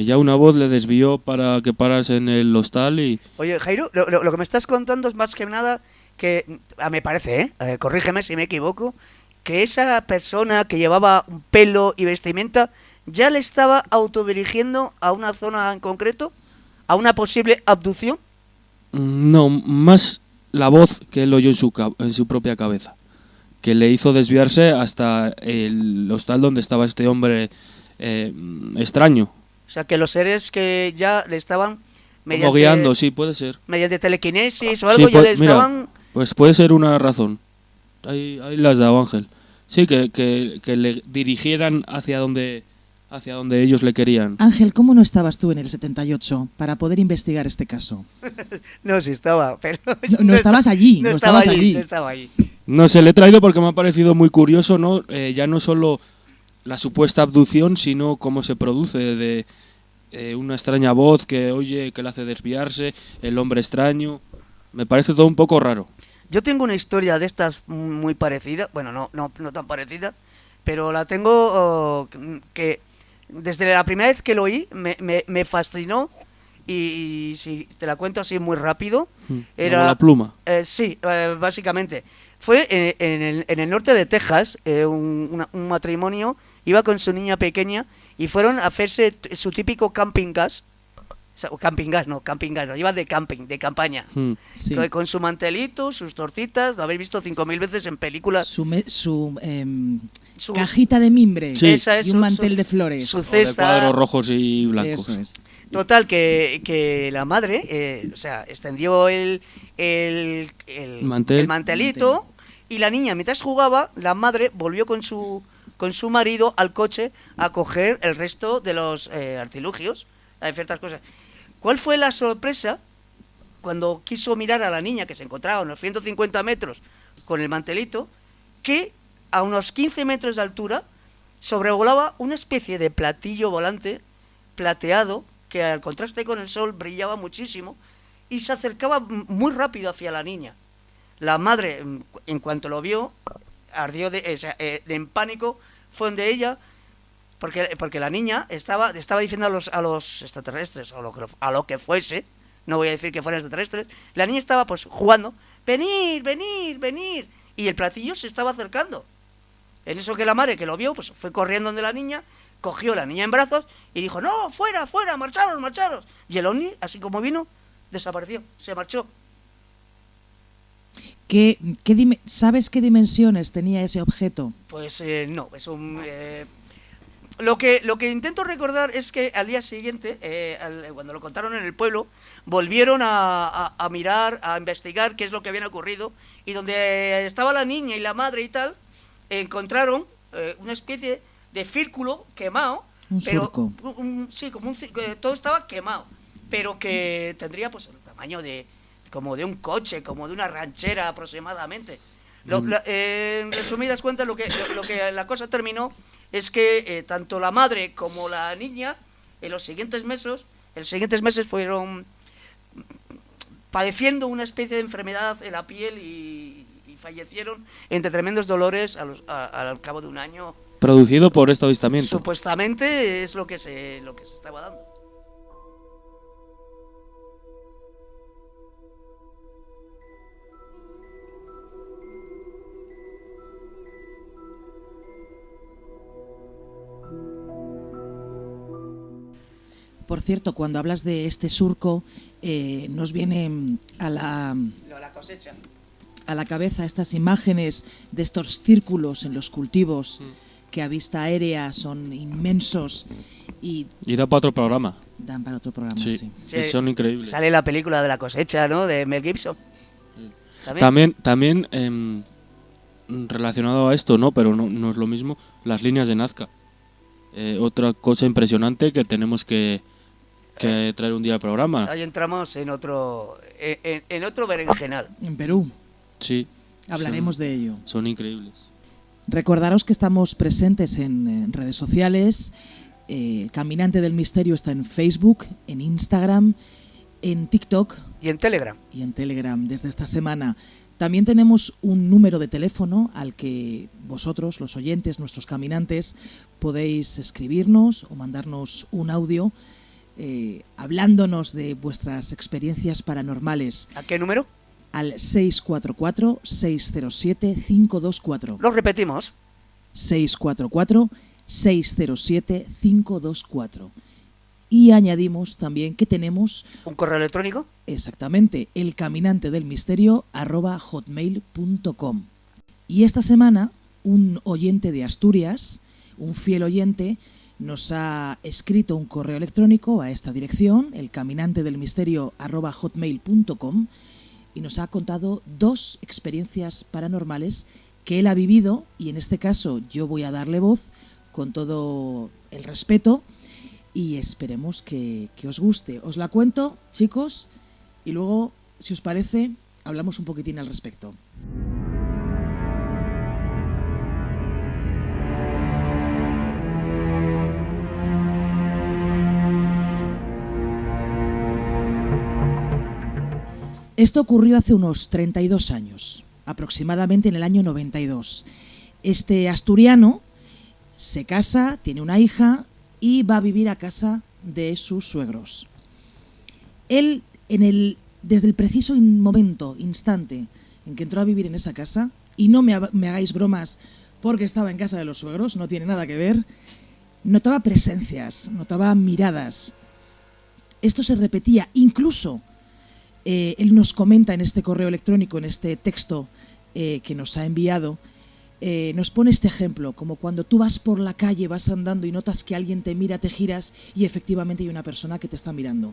S2: ya una voz le desvió para que parase en el hostal y...
S3: Oye, Jairo, lo que me estás contando es más que nada que, me parece, corrígeme si me equivoco, que esa persona que llevaba un pelo y vestimenta ya le estaba autodirigiendo a una zona en concreto, a una posible abducción.
S2: No, más la voz que él oyó en su propia cabeza, que le hizo desviarse hasta el hostal donde estaba este hombre extraño.
S3: O sea, que los seres que ya le estaban
S2: como guiando, sí, puede ser.
S3: Mediante telequinesis o algo,
S2: sí,
S3: ya le estaban...
S2: Pues puede ser una razón. Ahí las dado Ángel. Sí, que le dirigieran hacia donde ellos le querían.
S4: Ángel, ¿cómo no estabas tú en el 78 para poder investigar este caso?
S3: No, sí estaba, pero...
S4: No estabas allí,
S3: no
S4: estaba
S3: allí.
S2: No sé, le he traído porque me ha parecido muy curioso, ¿no? Ya no solo la supuesta abducción, sino cómo se produce de una extraña voz que oye, que le hace desviarse, el hombre extraño. Me parece todo un poco raro.
S3: Yo tengo una historia de estas muy parecida, bueno, no tan parecida, pero la tengo que desde la primera vez que lo oí me fascinó y si te la cuento así muy rápido, era...
S2: ¿La pluma?
S3: Sí, básicamente. Fue en el norte de Texas, un matrimonio iba con su niña pequeña y fueron a hacerse su típico camping gas O camping gas, no, lo llevan de camping, de campaña.
S4: Sí.
S3: Con su mantelito, sus tortitas, lo habéis visto 5000 veces en películas.
S4: Su cajita de mimbre y un mantel de flores.
S3: Su cesta.
S2: De cuadros rojos y blancos.
S4: Eso es.
S3: Total, que la madre, extendió el mantelito y la niña, mientras jugaba, la madre volvió con su marido al coche a coger el resto de los artilugios, a ciertas cosas. ¿Cuál fue la sorpresa cuando quiso mirar a la niña que se encontraba a unos 150 metros con el mantelito? Que a unos 15 metros de altura sobrevolaba una especie de platillo volante plateado que al contraste con el sol brillaba muchísimo y se acercaba muy rápido hacia la niña. La madre, en cuanto lo vio, ardió en pánico, fue donde ella, porque la niña estaba diciendo a los extraterrestres, a lo que fuese, no voy a decir que fueran extraterrestres, la niña estaba pues jugando, venir, y el platillo se estaba acercando. En eso que la madre, que lo vio, pues fue corriendo donde la niña, cogió a la niña en brazos y dijo, no, fuera, marcharos. Y el ovni, así como vino, desapareció, se marchó.
S4: ¿Sabes qué dimensiones tenía ese objeto?
S3: Pues no, es un... Lo que intento recordar es que al día siguiente, cuando lo contaron en el pueblo, volvieron a mirar, a investigar qué es lo que había ocurrido, y donde estaba la niña y la madre y tal, encontraron una especie de círculo quemado.
S4: Un surco.
S3: Sí, todo estaba quemado, pero que tendría pues el tamaño como de un coche, como de una ranchera aproximadamente. En resumidas cuentas, lo que la cosa terminó es que tanto la madre como la niña en los siguientes meses fueron padeciendo una especie de enfermedad en la piel y fallecieron entre tremendos dolores al cabo de un año.
S2: Producido por este avistamiento.
S3: Supuestamente es lo que se estaba dando.
S4: Por cierto, cuando hablas de este surco, nos viene a la
S3: cosecha.
S4: A la cabeza estas imágenes de estos círculos en los cultivos que a vista aérea son inmensos y
S2: da para otro programa.
S4: Dan para otro programa,
S2: sí. Son increíbles.
S3: Sale la película de la cosecha, ¿no? De Mel Gibson.
S2: También relacionado a esto, ¿no? Pero no es lo mismo, las líneas de Nazca. Otra cosa impresionante que tenemos que traer un día al programa.
S3: Ahí entramos en otro berenjenal.
S4: En Perú.
S2: Sí.
S4: Hablaremos de ello.
S2: Son increíbles.
S4: Recordaros que estamos presentes en redes sociales. El Caminante del Misterio está en Facebook, en Instagram, en TikTok.
S3: Y en Telegram.
S4: Desde esta semana. También tenemos un número de teléfono al que vosotros, los oyentes, nuestros caminantes, podéis escribirnos o mandarnos un audio hablándonos de vuestras experiencias paranormales.
S3: ¿A qué número?
S4: Al 644-607-524.
S3: Lo repetimos.
S4: 644-607-524. Y añadimos también que tenemos...
S3: ¿Un correo electrónico?
S4: Exactamente, elcaminantedelmisterio@hotmail.com. Y esta semana, un oyente de Asturias, un fiel oyente, nos ha escrito un correo electrónico a esta dirección, elcaminantedelmisterio@hotmail.com, y nos ha contado 2 experiencias paranormales que él ha vivido, y en este caso yo voy a darle voz con todo el respeto y esperemos que os guste. Os la cuento, chicos, y luego, si os parece, hablamos un poquitín al respecto. Esto ocurrió hace unos 32 años, aproximadamente en el año 92. Este asturiano se casa, tiene una hija y va a vivir a casa de sus suegros. Él, desde el preciso instante en que entró a vivir en esa casa, y no me hagáis bromas porque estaba en casa de los suegros, no tiene nada que ver, notaba presencias, notaba miradas. Esto se repetía, incluso él nos comenta en este correo electrónico, en este texto que nos ha enviado, nos pone este ejemplo, como cuando tú vas por la calle, vas andando y notas que alguien te mira, te giras y efectivamente hay una persona que te está mirando.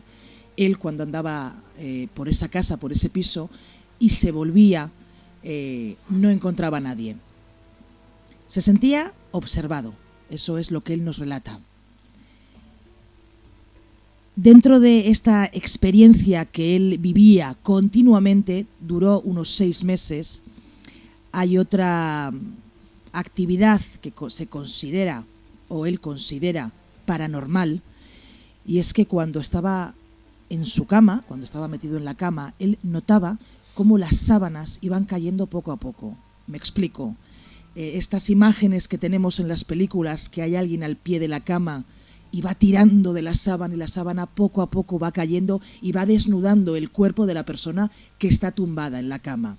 S4: Él, cuando andaba por esa casa, por ese piso, y se volvía, no encontraba a nadie. Se sentía observado, eso es lo que él nos relata. Dentro de esta experiencia que él vivía continuamente, duró unos 6 meses, hay otra actividad que se considera, o él considera, paranormal, y es que cuando estaba en su cama, cuando estaba metido en la cama, él notaba cómo las sábanas iban cayendo poco a poco. Me explico. Estas imágenes que tenemos en las películas, que hay alguien al pie de la cama y va tirando de la sábana y la sábana poco a poco va cayendo y va desnudando el cuerpo de la persona que está tumbada en la cama.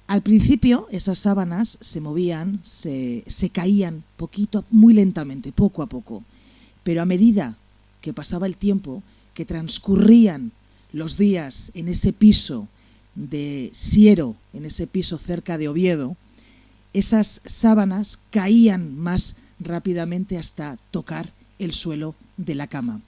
S4: Al principio esas sábanas se movían, se caían poquito, muy lentamente, poco a poco. Pero a medida que pasaba el tiempo, que transcurrían los días en ese piso de Siero, en ese piso cerca de Oviedo, esas sábanas caían más rápidamente hasta tocar el suelo de la cama.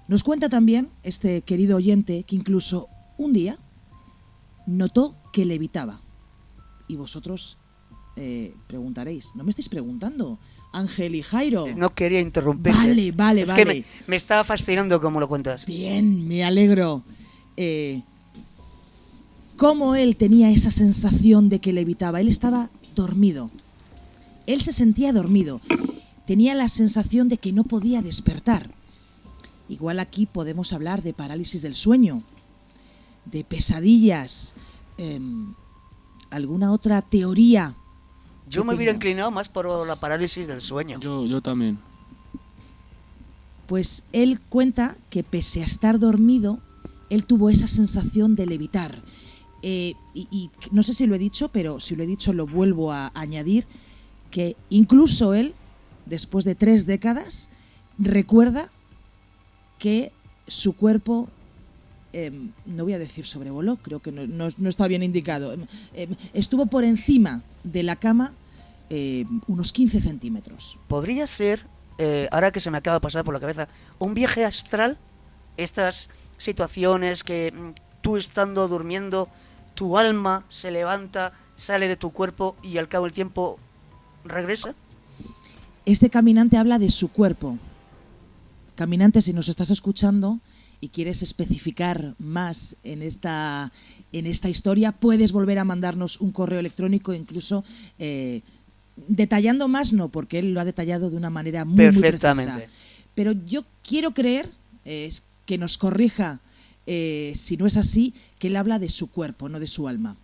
S4: Nos cuenta también este querido oyente que incluso un día notó que levitaba. Y vosotros preguntaréis, ¿no me estáis preguntando, Ángel y Jairo?
S3: No quería interrumpir.
S4: Vale.
S3: Es que me está fascinando cómo lo cuentas.
S4: Bien, me alegro. Cómo él tenía esa sensación de que levitaba. Él estaba dormido. Él se sentía dormido. Tenía la sensación de que no podía despertar. Igual aquí podemos hablar de parálisis del sueño, de pesadillas, alguna otra teoría.
S3: Yo me hubiera inclinado más por la parálisis del sueño.
S2: Yo también.
S4: Pues él cuenta que pese a estar dormido, él tuvo esa sensación de levitar. Y no sé si lo he dicho, pero si lo he dicho lo vuelvo a añadir, que incluso él, después de 3 décadas, recuerda que su cuerpo, no voy a decir sobrevoló, creo que no está bien indicado, estuvo por encima de la cama unos 15 centímetros.
S3: ¿Podría ser, ahora que se me acaba de pasar por la cabeza, un viaje astral? Estas situaciones que tú estando durmiendo, tu alma se levanta, sale de tu cuerpo y al cabo del tiempo regresa.
S4: Este caminante habla de su cuerpo. Caminante, si nos estás escuchando y quieres especificar más en esta historia, puedes volver a mandarnos un correo electrónico, incluso detallando más, no, porque él lo ha detallado de una manera muy precisa. Pero yo quiero creer, que nos corrija, si no es así, que él habla de su cuerpo, no de su alma.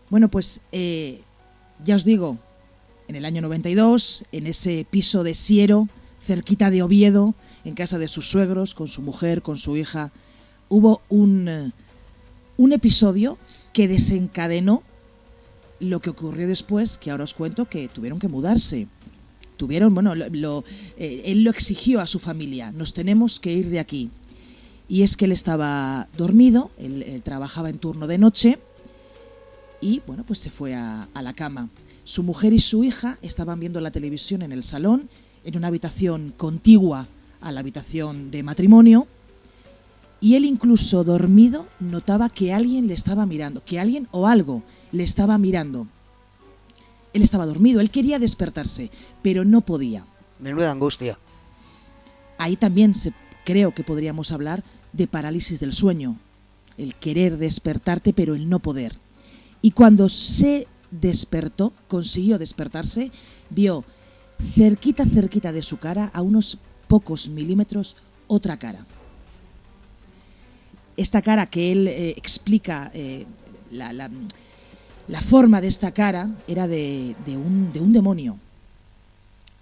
S4: Bueno, pues ya os digo, en el año 92, en ese piso de Siero, cerquita de Oviedo, en casa de sus suegros, con su mujer, con su hija, hubo un episodio que desencadenó lo que ocurrió después, que ahora os cuento, que tuvieron que mudarse. Él lo exigió a su familia, nos tenemos que ir de aquí. Y es que él estaba dormido, él trabajaba en turno de noche, y bueno, pues se fue a la cama. Su mujer y su hija estaban viendo la televisión en el salón, en una habitación contigua a la habitación de matrimonio, y él, incluso dormido, notaba que alguien le estaba mirando, que alguien o algo le estaba mirando. Él estaba dormido, él quería despertarse, pero no podía.
S3: Menuda angustia.
S4: Ahí también creo que podríamos hablar de parálisis del sueño, el querer despertarte pero el no poder. Y cuando se despertó, consiguió despertarse, vio cerquita de su cara, a unos pocos milímetros, otra cara. Esta cara que él explica, la forma de esta cara era de un demonio.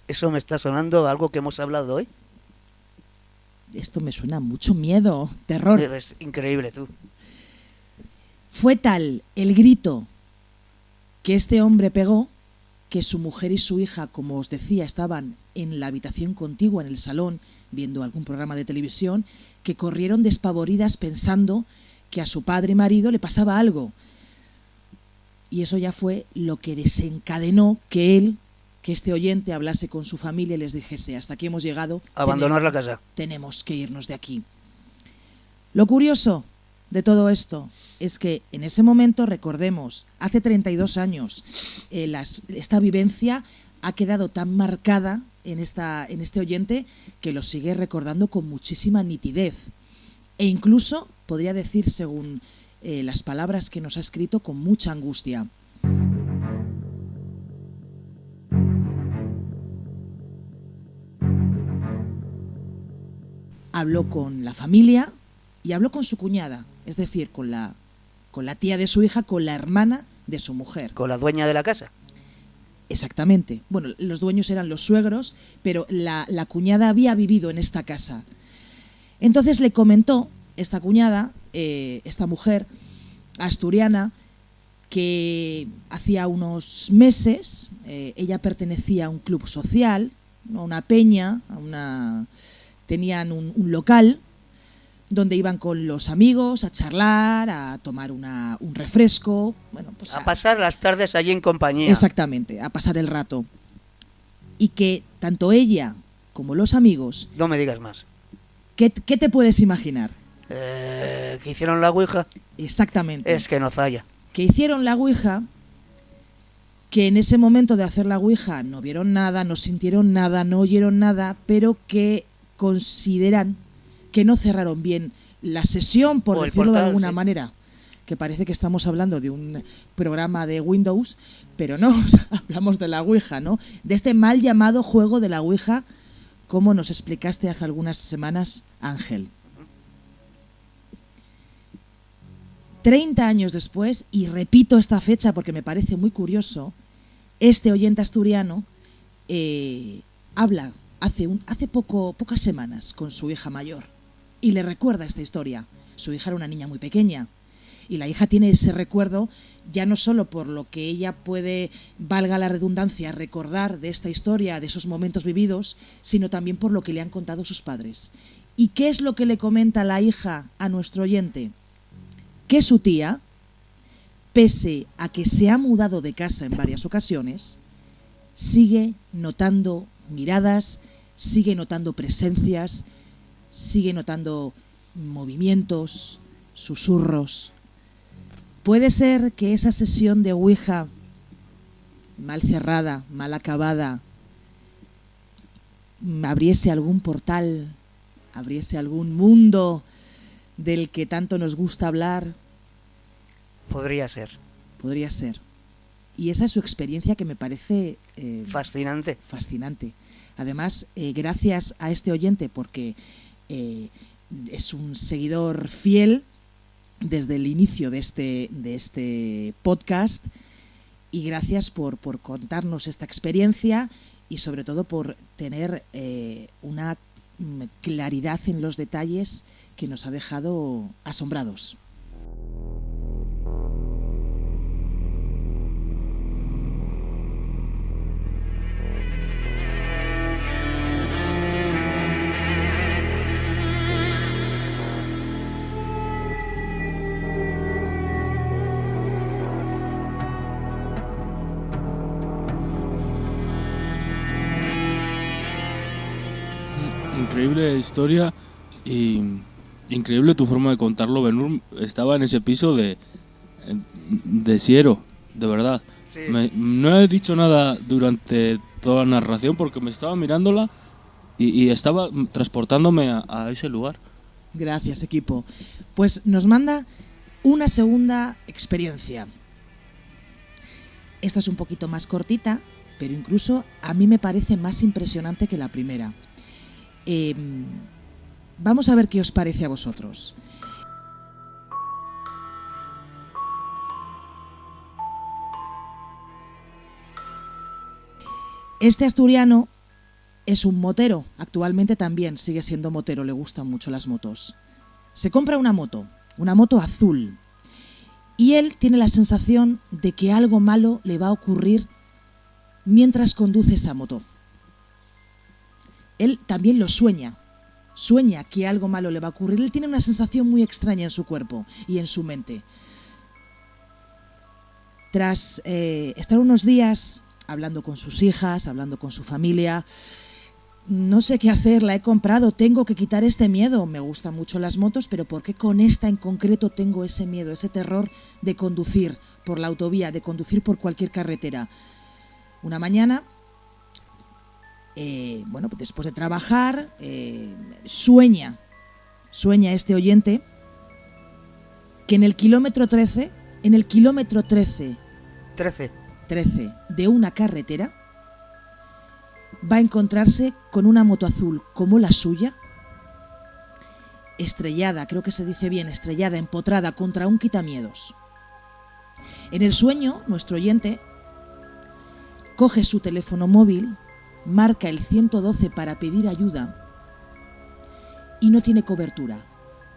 S3: ¿Eso me está sonando a algo que hemos hablado hoy?
S4: Esto me suena mucho miedo, terror.
S3: Es increíble, tú.
S4: Fue tal el grito que este hombre pegó que su mujer y su hija, como os decía, estaban en la habitación contigua, en el salón, viendo algún programa de televisión, que corrieron despavoridas pensando que a su padre y marido le pasaba algo. Y eso ya fue lo que desencadenó que este oyente hablase con su familia y les dijese: hasta aquí hemos llegado.
S3: Abandonar la casa.
S4: Tenemos que irnos de aquí. Lo curioso de todo esto es que en ese momento, recordemos, hace 32 años, esta vivencia ha quedado tan marcada en este oyente que lo sigue recordando con muchísima nitidez. E incluso, podría decir, según las palabras que nos ha escrito, con mucha angustia. Habló con la familia y habló con su cuñada, es decir, con la tía de su hija, con la hermana de su mujer.
S3: Con la dueña de la casa.
S4: Exactamente. Bueno, los dueños eran los suegros, pero la cuñada había vivido en esta casa. Entonces le comentó esta cuñada, esta mujer asturiana, que hacía unos meses ella pertenecía a un club social, a una peña, tenían un local donde iban con los amigos a charlar, a tomar un refresco, bueno, pues
S3: a pasar las tardes allí en compañía.
S4: Exactamente, a pasar el rato. Y que tanto ella como los amigos...
S3: No me digas más.
S4: ¿Qué te puedes imaginar?
S3: Que hicieron la ouija.
S4: Exactamente.
S3: Es que no falla.
S4: Que hicieron la ouija, que en ese momento de hacer la ouija no vieron nada, no sintieron nada, no oyeron nada, pero que consideran que no cerraron bien la sesión, por decirlo de alguna manera, que parece que estamos hablando de un programa de Windows, pero no, hablamos de la ouija, ¿no? De este mal llamado juego de la ouija, como nos explicaste hace algunas semanas, Ángel. 30 años después, y repito esta fecha porque me parece muy curioso, este oyente asturiano habla hace pocas semanas con su hija mayor y le recuerda esta historia. Su hija era una niña muy pequeña y la hija tiene ese recuerdo ya no solo por lo que ella puede, valga la redundancia, recordar de esta historia, de esos momentos vividos, sino también por lo que le han contado sus padres. ¿Y qué es lo que le comenta la hija a nuestro oyente? Que su tía, pese a que se ha mudado de casa en varias ocasiones, sigue notando miradas, sigue notando presencias, sigue notando movimientos, susurros. Puede ser que esa sesión de ouija mal cerrada, mal acabada, abriese algún portal, abriese algún mundo del que tanto nos gusta hablar.
S3: Podría ser.
S4: Podría ser. Y esa es su experiencia, que me parece
S3: fascinante.
S4: Fascinante. Además, gracias a este oyente, porque es un seguidor fiel desde el inicio de este podcast, y gracias por contarnos esta experiencia y sobre todo por tener una claridad en los detalles que nos ha dejado asombrados.
S2: Increíble historia y increíble tu forma de contarlo, Benur. Estaba en ese piso de Siero, de verdad.
S3: Sí.
S2: No he dicho nada durante toda la narración porque me estaba mirándola y estaba transportándome a ese lugar.
S4: Gracias, equipo. Pues nos manda una segunda experiencia. Esta es un poquito más cortita, pero incluso a mí me parece más impresionante que la primera. Vamos a ver qué os parece a vosotros. Este asturiano es un motero, actualmente también sigue siendo motero, le gustan mucho las motos. Se compra una moto azul, y él tiene la sensación de que algo malo le va a ocurrir mientras conduce esa moto. Él también lo sueña que algo malo le va a ocurrir. Él tiene una sensación muy extraña en su cuerpo y en su mente. Tras estar unos días hablando con sus hijas, hablando con su familia, no sé qué hacer, la he comprado, tengo que quitar este miedo. Me gustan mucho las motos, pero ¿por qué con esta en concreto tengo ese miedo, ese terror de conducir por la autovía, de conducir por cualquier carretera? Una mañana, después de trabajar, sueña este oyente que en el kilómetro 13 de una carretera va a encontrarse con una moto azul como la suya, estrellada, creo que se dice bien, estrellada, empotrada contra un quitamiedos. En el sueño, nuestro oyente coge su teléfono móvil, marca el 112 para pedir ayuda y no tiene cobertura.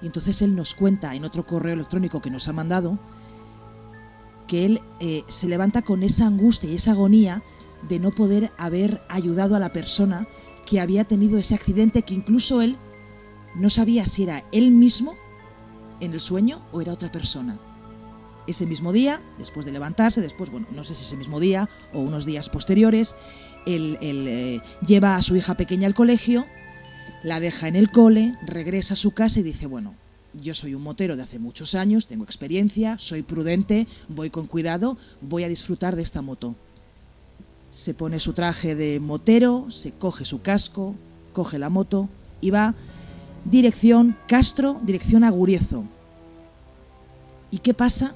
S4: Y entonces él nos cuenta en otro correo electrónico que nos ha mandado que él se levanta con esa angustia y esa agonía de no poder haber ayudado a la persona que había tenido ese accidente, que incluso él no sabía si era él mismo en el sueño o era otra persona. Ese mismo día, después de levantarse, no sé si ese mismo día o unos días posteriores, él lleva a su hija pequeña al colegio, la deja en el cole, regresa a su casa y dice, bueno, yo soy un motero de hace muchos años, tengo experiencia, soy prudente, voy con cuidado, voy a disfrutar de esta moto. Se pone su traje de motero, se coge su casco, coge la moto y va dirección Castro, dirección Aguriezo. ¿Y qué pasa?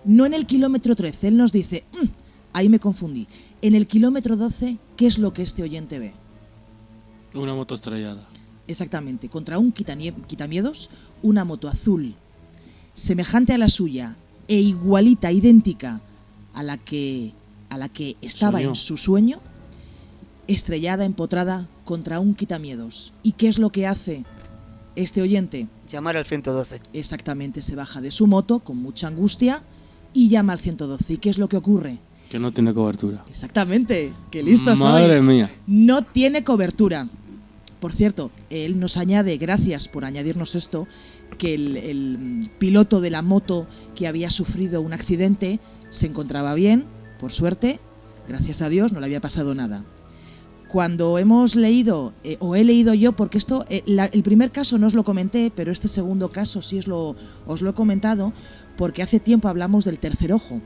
S4: No en el kilómetro 13, él nos dice, ahí me confundí. En el kilómetro 12, ¿qué es lo que este oyente ve?
S2: Una moto estrellada.
S4: Exactamente, contra un quitamiedos, una moto azul, semejante a la suya e igualita, idéntica a la que estaba en su sueño, estrellada, empotrada contra un quitamiedos. ¿Y qué es lo que hace este oyente?
S3: Llamar al 112.
S4: Exactamente, se baja de su moto con mucha angustia y llama al 112. ¿Y qué es lo que ocurre?
S2: Que no tiene cobertura.
S4: Exactamente, qué listos sois.
S2: Madre mía.
S4: No tiene cobertura. Por cierto, él nos añade, gracias por añadirnos esto, que el piloto de la moto que había sufrido un accidente se encontraba bien, por suerte, gracias a Dios, no le había pasado nada. Cuando hemos leído, o he leído yo, porque esto, el primer caso no os lo comenté, pero este segundo caso sí os lo he comentado, porque hace tiempo hablamos del tercer ojo.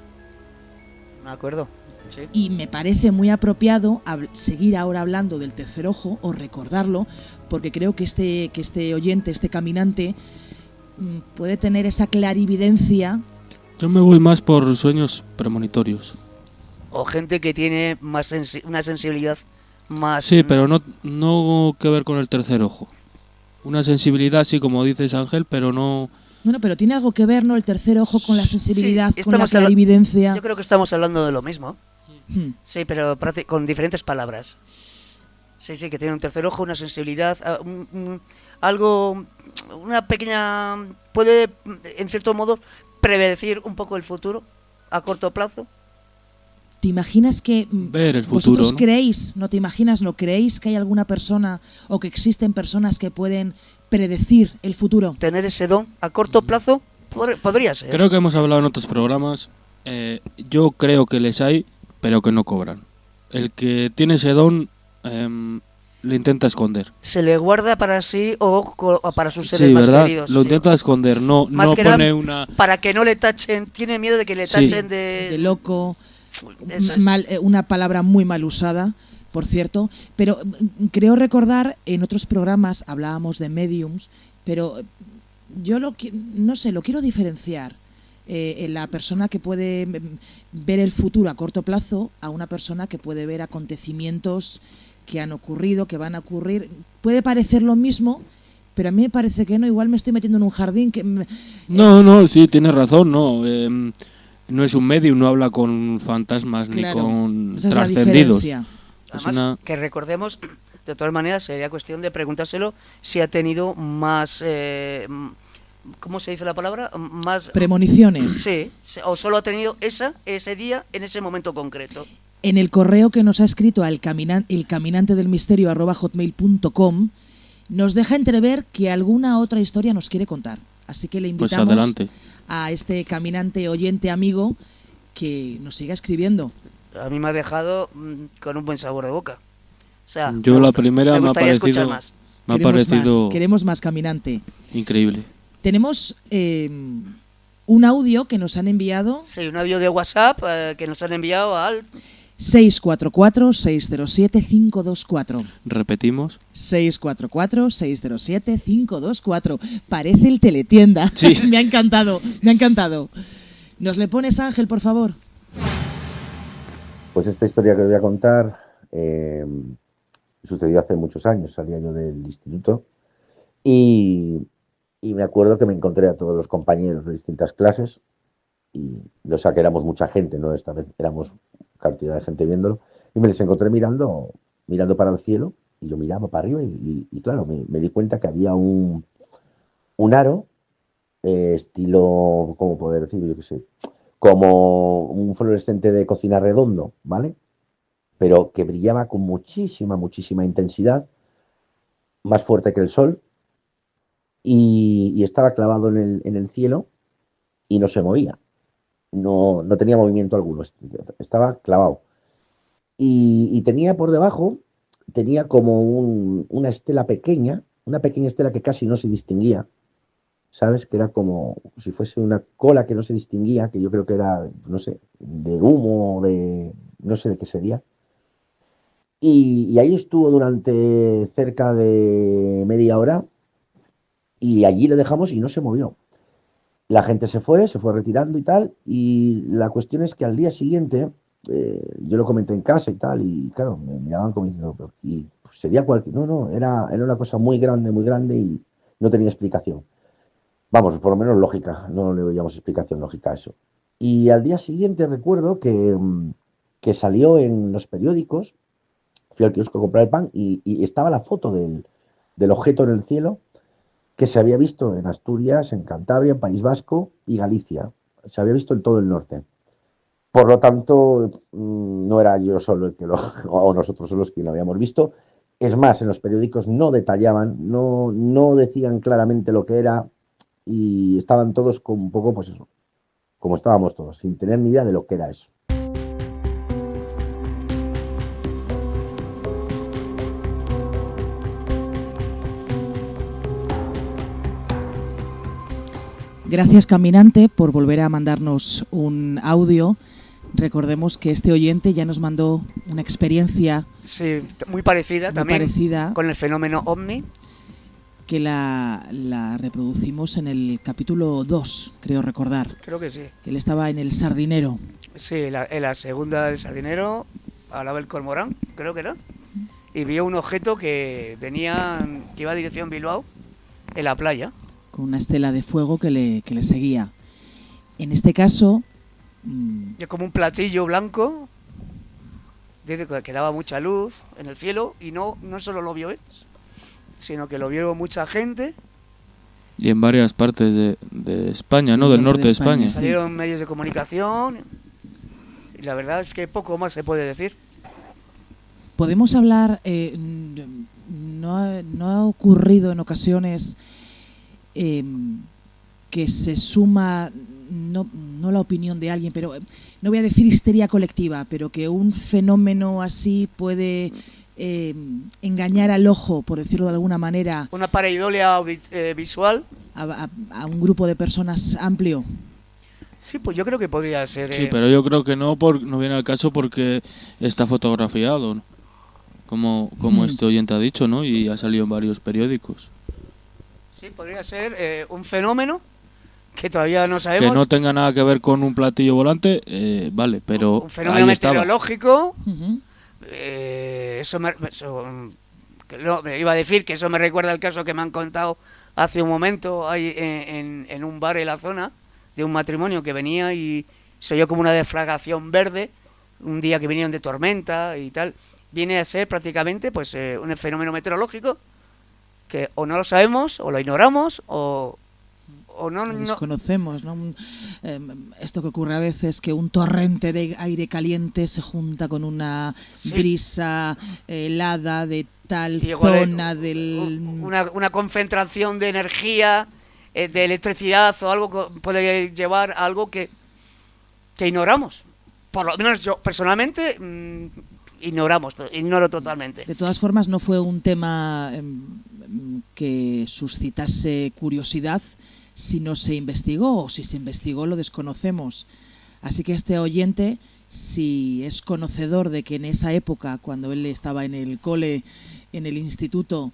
S3: Me acuerdo. Sí.
S4: Y me parece muy apropiado seguir ahora hablando del tercer ojo o recordarlo, porque creo que este oyente, este caminante, puede tener esa clarividencia.
S2: Yo me voy más por sueños premonitorios.
S3: O gente que tiene más una sensibilidad más...
S2: Sí, pero no que ver con el tercer ojo. Una sensibilidad, sí, como dices, Ángel, pero no...
S4: Bueno, pero tiene algo que ver, ¿no? El tercer ojo con la sensibilidad,
S3: sí,
S4: con la clarividencia.
S3: Yo creo que estamos hablando de lo mismo. Sí, pero con diferentes palabras. Sí, que tiene un tercer ojo, una sensibilidad, algo, una pequeña... Puede, en cierto modo, predecir un poco el futuro a corto plazo.
S4: ¿Te imaginas que
S2: ver el futuro,
S4: vosotros
S2: ¿no?
S4: creéis, no te imaginas, no creéis que hay alguna persona o que existen personas que pueden predecir el futuro?
S3: Tener ese don a corto plazo podría ser.
S2: Creo que hemos hablado en otros programas. Yo creo que les hay, pero que no cobran. El que tiene ese don le intenta esconder.
S3: Se le guarda para sí o para sus seres
S2: sí,
S3: más
S2: ¿verdad?
S3: queridos.
S2: Lo intenta esconder, no pone una...
S3: Para que no le tachen, tiene miedo de que le tachen
S4: de loco, una palabra muy mal usada, por cierto. Pero creo recordar, en otros programas hablábamos de mediums, pero yo lo quiero diferenciar. La persona que puede ver el futuro a corto plazo a una persona que puede ver acontecimientos que han ocurrido, que van a ocurrir. Puede parecer lo mismo, pero a mí me parece que no. Igual me estoy metiendo en un jardín que...
S2: No, sí, tienes razón, no. No es un medium, no habla con fantasmas, claro, ni con trascendidos.
S3: Además, que recordemos, De todas maneras, sería cuestión de preguntárselo si ha tenido más... ¿cómo se dice la palabra? Más...
S4: Premoniciones.
S3: Sí, o solo ha tenido ese día, en ese momento concreto.
S4: En el correo que nos ha escrito a elcaminantedelmisterio@hotmail.com nos deja entrever que alguna otra historia nos quiere contar. Así que le invitamos
S2: adelante.
S4: A este caminante oyente amigo que nos siga escribiendo.
S3: A mí me ha dejado con un buen sabor de boca. O sea,
S2: yo la primera me ha parecido...
S3: más.
S2: Me ha parecido...
S4: Queremos más caminante.
S2: Increíble.
S4: Tenemos un audio que nos han enviado.
S3: Sí, un audio de WhatsApp que nos han enviado al
S4: 644-607-524.
S2: Repetimos.
S4: 644-607-524. Parece el teletienda.
S2: Sí.
S4: Me ha encantado, me ha encantado. ¿Nos le pones, Ángel, por favor?
S10: Pues esta historia que os voy a contar sucedió hace muchos años. Salía yo del instituto y me acuerdo que me encontré a todos los compañeros de distintas clases y, o sea, que éramos mucha gente, ¿no? Esta vez éramos cantidad de gente viéndolo, y me les encontré mirando para el cielo, y yo miraba para arriba y claro, me di cuenta que había un aro, estilo, ¿cómo poder decir? Yo qué sé, como un fluorescente de cocina redondo, ¿vale? Pero que brillaba con muchísima intensidad, más fuerte que el sol, y estaba clavado en el cielo y no se movía. No tenía movimiento alguno, estaba clavado. Y tenía por debajo, tenía como una estela pequeña, una pequeña estela que casi no se distinguía, ¿sabes? Que era como si fuese una cola que no se distinguía, que yo creo que era, no sé, de humo, no sé de qué sería. Y ahí estuvo durante cerca de media hora y allí le dejamos y no se movió. La gente se fue retirando y tal, y la cuestión es que al día siguiente, yo lo comenté en casa y tal, y claro, me miraban como diciendo, y pues sería cualquier... No, era una cosa muy grande y no tenía explicación. Vamos, por lo menos lógica, no le veíamos explicación lógica a eso. Y al día siguiente recuerdo que salió en los periódicos, fui al kiosco a comprar el pan y estaba la foto del objeto en el cielo, que se había visto en Asturias, en Cantabria, en País Vasco y Galicia. Se había visto en todo el norte. Por lo tanto, no era yo solo o nosotros solos quien lo habíamos visto. Es más, en los periódicos no detallaban, no decían claramente lo que era y estaban todos con un poco, pues eso, como estábamos todos, sin tener ni idea de lo que era eso.
S4: Gracias, caminante, por volver a mandarnos un audio. Recordemos que este oyente ya nos mandó una experiencia
S3: muy parecida también,
S4: parecida,
S3: con el fenómeno OVNI,
S4: que la reproducimos en el capítulo 2, creo recordar.
S3: Creo que sí.
S4: Él estaba en el Sardinero.
S3: Sí, en la segunda del Sardinero, hablaba el cormorán, creo que era, y vio un objeto que iba a dirección Bilbao, en la playa.
S4: Con una estela de fuego que le seguía. En este caso...
S3: Es como un platillo blanco, que daba mucha luz en el cielo, y no solo lo vio él, sino que lo vio mucha gente.
S2: Y en varias partes de España, ¿no? Del norte de España.
S3: Salieron medios de comunicación, y la verdad es que poco más se puede decir.
S4: Podemos hablar... no ha ocurrido en ocasiones... que se suma, no la opinión de alguien, pero no voy a decir histeria colectiva, pero que un fenómeno así puede engañar al ojo, por decirlo de alguna manera.
S3: Una pareidolia visual.
S4: A un grupo de personas amplio.
S3: Sí, pues yo creo que podría ser.
S2: Sí, pero yo creo que no viene al caso porque está fotografiado, ¿no? Como este oyente ha dicho, ¿no? Y ha salido en varios periódicos.
S3: Sí, podría ser un fenómeno que todavía no sabemos.
S2: Que no tenga nada que ver con un platillo volante, vale, pero
S3: un fenómeno meteorológico.
S4: Uh-huh.
S3: Iba a decir que eso me recuerda al caso que me han contado hace un momento ahí en un bar en la zona, de un matrimonio que venía y se oyó como una deflagración verde un día que vinieron de tormenta y tal, viene a ser prácticamente pues un fenómeno meteorológico que o no lo sabemos, o lo ignoramos, o no...
S4: Lo desconocemos, ¿no? Esto que ocurre a veces, que un torrente de aire caliente se junta con una brisa helada de tal zona
S3: una concentración de energía, de electricidad o algo que puede llevar a algo que ignoramos. Por lo menos yo personalmente ignoro totalmente.
S4: De todas formas, no fue un tema que suscitase curiosidad si no se investigó, o si se investigó lo desconocemos. Así que este oyente, si es conocedor de que en esa época, cuando él estaba en el cole, en el instituto,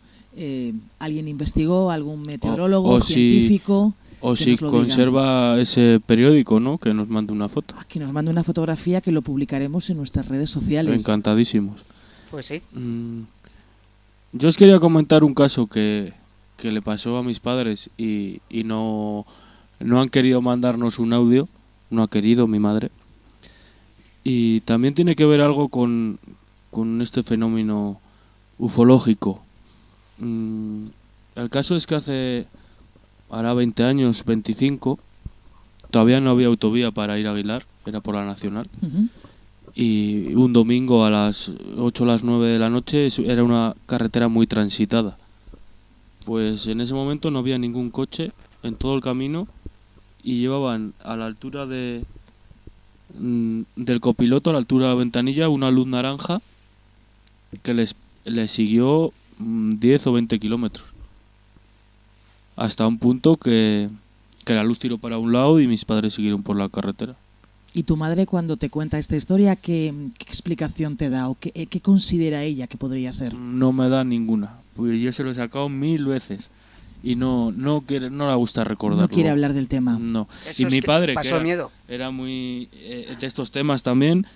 S4: alguien investigó, algún meteorólogo, científico...
S2: O si conserva ese periódico, ¿no? Que nos mande una foto.
S4: Que nos mande una fotografía, que lo publicaremos en nuestras redes sociales.
S2: Encantadísimos.
S3: Pues sí.
S2: Yo os quería comentar un caso que le pasó a mis padres y no han querido mandarnos un audio. No ha querido mi madre. Y también tiene que ver algo con este fenómeno ufológico. El caso es que hará 20 años, 25, todavía no había autovía para ir a Aguilar, era por la Nacional. Y un domingo a las 8 o las 9 de la noche era una carretera muy transitada. Pues en ese momento no había ningún coche en todo el camino y llevaban a la altura del copiloto, a la altura de la ventanilla, una luz naranja que les siguió 10 o 20 kilómetros. Hasta un punto que la luz tiró para un lado y mis padres siguieron por la carretera.
S4: ¿Y tu madre, cuando te cuenta esta historia, qué explicación te da o qué considera ella que podría ser?
S2: No me da ninguna, porque yo se lo he sacado 1000 veces y no le gusta recordarlo.
S4: No quiere hablar del tema.
S2: No.
S3: Eso
S2: y mi padre,
S3: que
S2: era muy de estos temas también,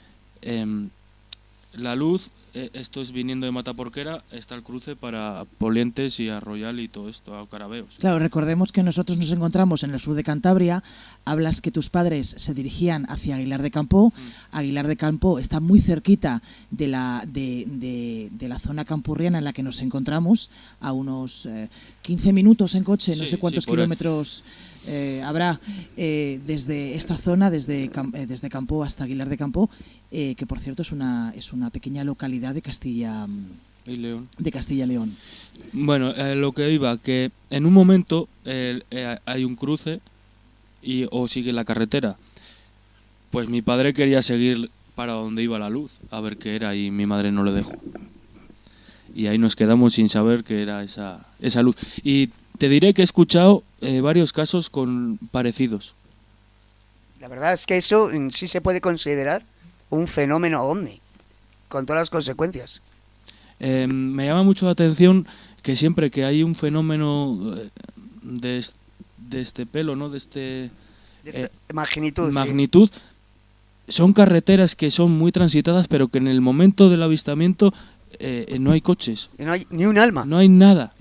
S2: la luz... Esto es viniendo de Mataporquera, está el cruce para Polientes y Arroyal y todo esto, a Carabeos.
S4: Claro, recordemos que nosotros nos encontramos en el sur de Cantabria. Hablas que tus padres se dirigían hacia Aguilar de Campoo. Aguilar de Campoo está muy cerquita de la zona campurriana en la que nos encontramos, a unos 15 minutos en coche, no sé cuántos kilómetros habrá desde esta zona, desde Campoo hasta Aguilar de Campoo, que por cierto es una pequeña localidad de Castilla
S2: y León.
S4: Bueno,
S2: lo que iba, que en un momento hay un cruce o sigue la carretera. Pues mi padre quería seguir para donde iba la luz, a ver qué era, y mi madre no le dejó. Y ahí nos quedamos sin saber qué era esa luz. Y te diré que he escuchado varios casos parecidos.
S3: La verdad es que eso sí se puede considerar un fenómeno ovni, con todas las consecuencias.
S2: Me llama mucho la atención que siempre que hay un fenómeno de este pelo, ¿no? De esta magnitud, son carreteras que son muy transitadas, pero que en el momento del avistamiento no hay coches.
S3: No hay ni un alma.
S2: No hay nada.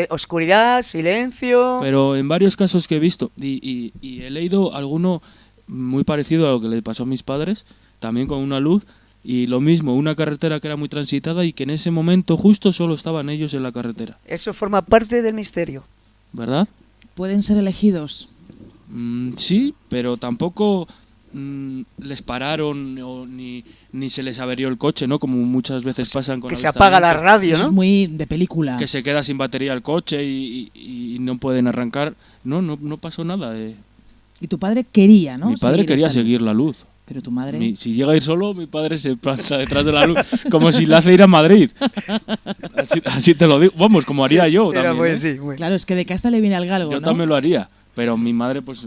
S3: Oscuridad, silencio...
S2: Pero en varios casos que he visto, y he leído alguno muy parecido a lo que le pasó a mis padres, también con una luz, y lo mismo, una carretera que era muy transitada y que en ese momento justo solo estaban ellos en la carretera.
S3: Eso forma parte del misterio.
S2: ¿Verdad?
S4: ¿Pueden ser elegidos?
S2: Sí, pero tampoco les pararon ni se les averió el coche, ¿no? Como muchas veces pasan con...
S3: Que se apaga la radio, ¿no?
S4: Es muy de película.
S2: Que se queda sin batería el coche y no pueden arrancar. No pasó nada.
S4: Y tu padre quería, ¿no?
S2: Mi padre quería seguir la luz.
S4: Pero tu madre...
S2: Si llega a ir solo, mi padre se planta detrás de la luz, como si le hace ir a Madrid. Así te lo digo. Vamos, como haría yo también.
S4: Claro, es que de casta le viene al galgo,
S2: Yo también lo haría. Pero mi madre, pues,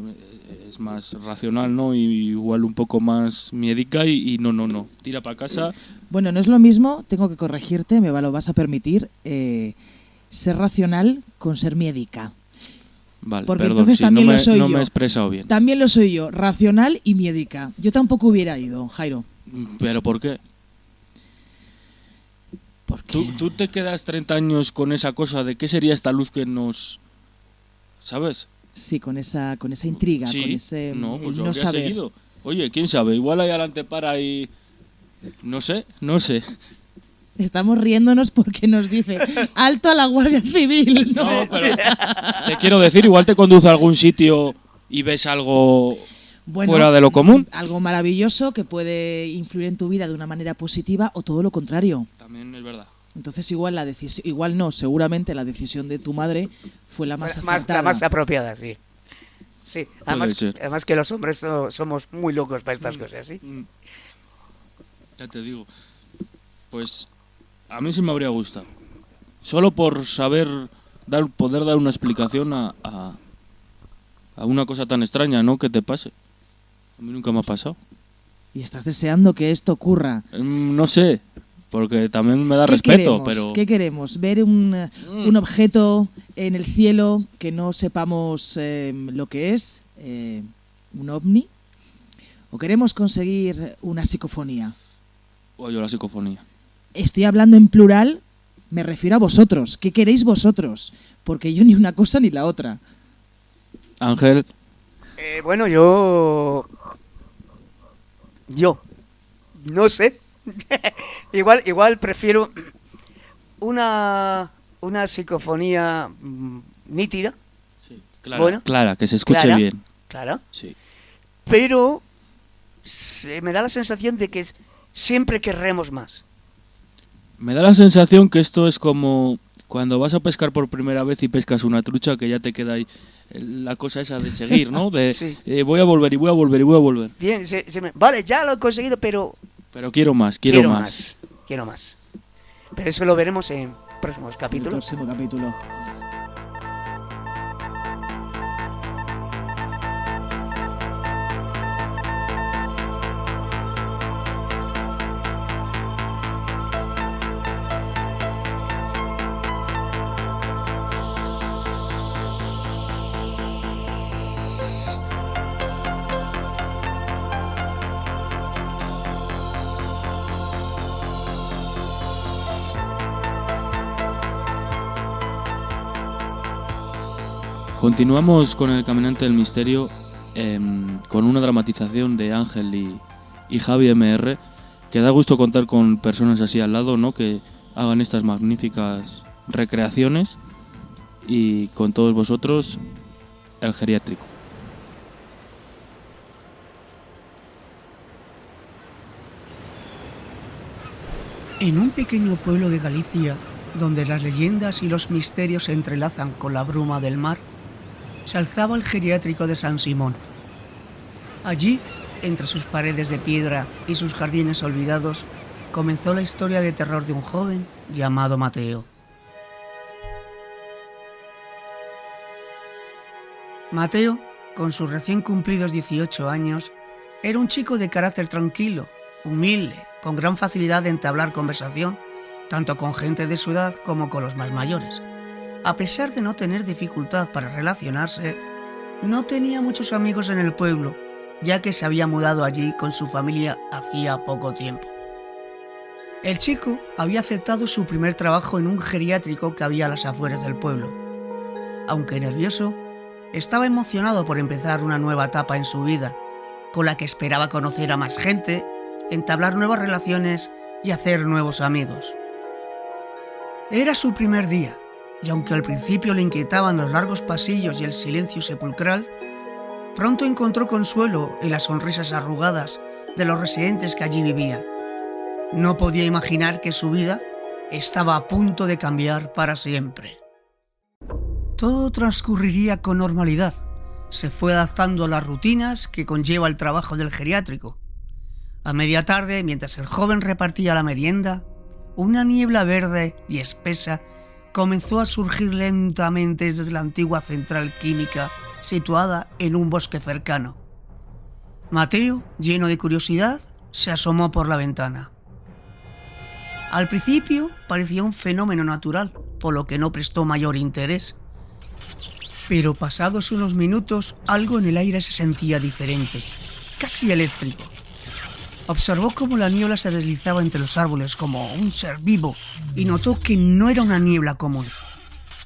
S2: es más racional, ¿no? Y igual un poco más miedica y no. Tira para casa.
S4: Bueno, no es lo mismo, tengo que corregirte, lo vas a permitir, ser racional con ser miedica.
S2: Vale,
S4: porque
S2: perdón,
S4: entonces también lo soy yo.
S2: No me he expresado bien.
S4: También lo soy yo, racional y miedica. Yo tampoco hubiera ido, Jairo.
S2: ¿Pero por qué?
S4: ¿Por qué?
S2: ¿Tú te quedas 30 años con esa cosa de qué sería esta luz que nos... ¿Sabes?
S4: Sí, con esa intriga,
S2: sí,
S4: con ese
S2: no, pues
S4: no saber.
S2: seguido. Oye, quién sabe, igual ahí adelante para y No sé.
S4: Estamos riéndonos porque nos dice alto a la Guardia Civil.
S2: No, pero te quiero decir, igual te conduce a algún sitio y ves algo fuera de lo común.
S4: Algo maravilloso que puede influir en tu vida de una manera positiva o todo lo contrario.
S2: También es verdad.
S4: Entonces seguramente la decisión de tu madre fue la más acertada.
S3: La más apropiada, sí. Sí, además que los hombres somos muy locos para estas cosas, ¿sí?
S2: Ya te digo. Pues a mí sí me habría gustado. Solo por poder dar una explicación a una cosa tan extraña, ¿no? Que te pase. A mí nunca me ha pasado.
S4: ¿Y estás deseando que esto ocurra?
S2: No sé, porque también me da respeto, pero...
S4: ¿Qué queremos? ¿Ver un objeto en el cielo que no sepamos lo que es? ¿Un ovni? ¿O queremos conseguir una psicofonía?
S2: O yo la psicofonía.
S4: Estoy hablando en plural, me refiero a vosotros. ¿Qué queréis vosotros? Porque yo ni una cosa ni la otra.
S2: Ángel.
S3: Bueno, yo no sé. igual prefiero una psicofonía nítida.
S2: Sí, clara, que se escuche bien.
S3: Clara.
S2: Sí.
S3: Pero me da la sensación de que siempre querremos más.
S2: Me da la sensación que esto es como cuando vas a pescar por primera vez y pescas una trucha, que ya te queda ahí la cosa esa de seguir, ¿no? De
S3: sí.
S2: Voy a volver y voy a volver y voy a volver.
S3: Bien, vale, ya lo he conseguido, pero
S2: quiero más.
S3: Quiero más. Pero eso lo veremos en próximos capítulos.
S4: En el próximo capítulo.
S2: Continuamos con El Caminante del Misterio, con una dramatización de Ángel y Javi MR, que da gusto contar con personas así al lado, ¿no? Que hagan estas magníficas recreaciones, y con todos vosotros, El Geriátrico.
S1: En un pequeño pueblo de Galicia, donde las leyendas y los misterios se entrelazan con la bruma del mar, se alzaba el geriátrico de San Simón. Allí, entre sus paredes de piedra y sus jardines olvidados, comenzó la historia de terror de un joven llamado Mateo. Mateo, con sus recién cumplidos 18 años, era un chico de carácter tranquilo, humilde, con gran facilidad de entablar conversación, tanto con gente de su edad como con los más mayores. A pesar de no tener dificultad para relacionarse, no tenía muchos amigos en el pueblo, ya que se había mudado allí con su familia hacía poco tiempo. El chico había aceptado su primer trabajo en un geriátrico que había a las afueras del pueblo. Aunque nervioso, estaba emocionado por empezar una nueva etapa en su vida, con la que esperaba conocer a más gente, entablar nuevas relaciones y hacer nuevos amigos. Era su primer día, y aunque al principio le inquietaban los largos pasillos y el silencio sepulcral, pronto encontró consuelo en las sonrisas arrugadas de los residentes que allí vivían. No podía imaginar que su vida estaba a punto de cambiar para siempre. Todo transcurriría con normalidad. Se fue adaptando a las rutinas que conlleva el trabajo del geriátrico. A media tarde, mientras el joven repartía la merienda, una niebla verde y espesa comenzó a surgir lentamente desde la antigua central química situada en un bosque cercano. Mateo, lleno de curiosidad, se asomó por la ventana. Al principio parecía un fenómeno natural, por lo que no prestó mayor interés. Pero pasados unos minutos, algo en el aire se sentía diferente, casi eléctrico. Observó cómo la niebla se deslizaba entre los árboles como un ser vivo y notó que no era una niebla común.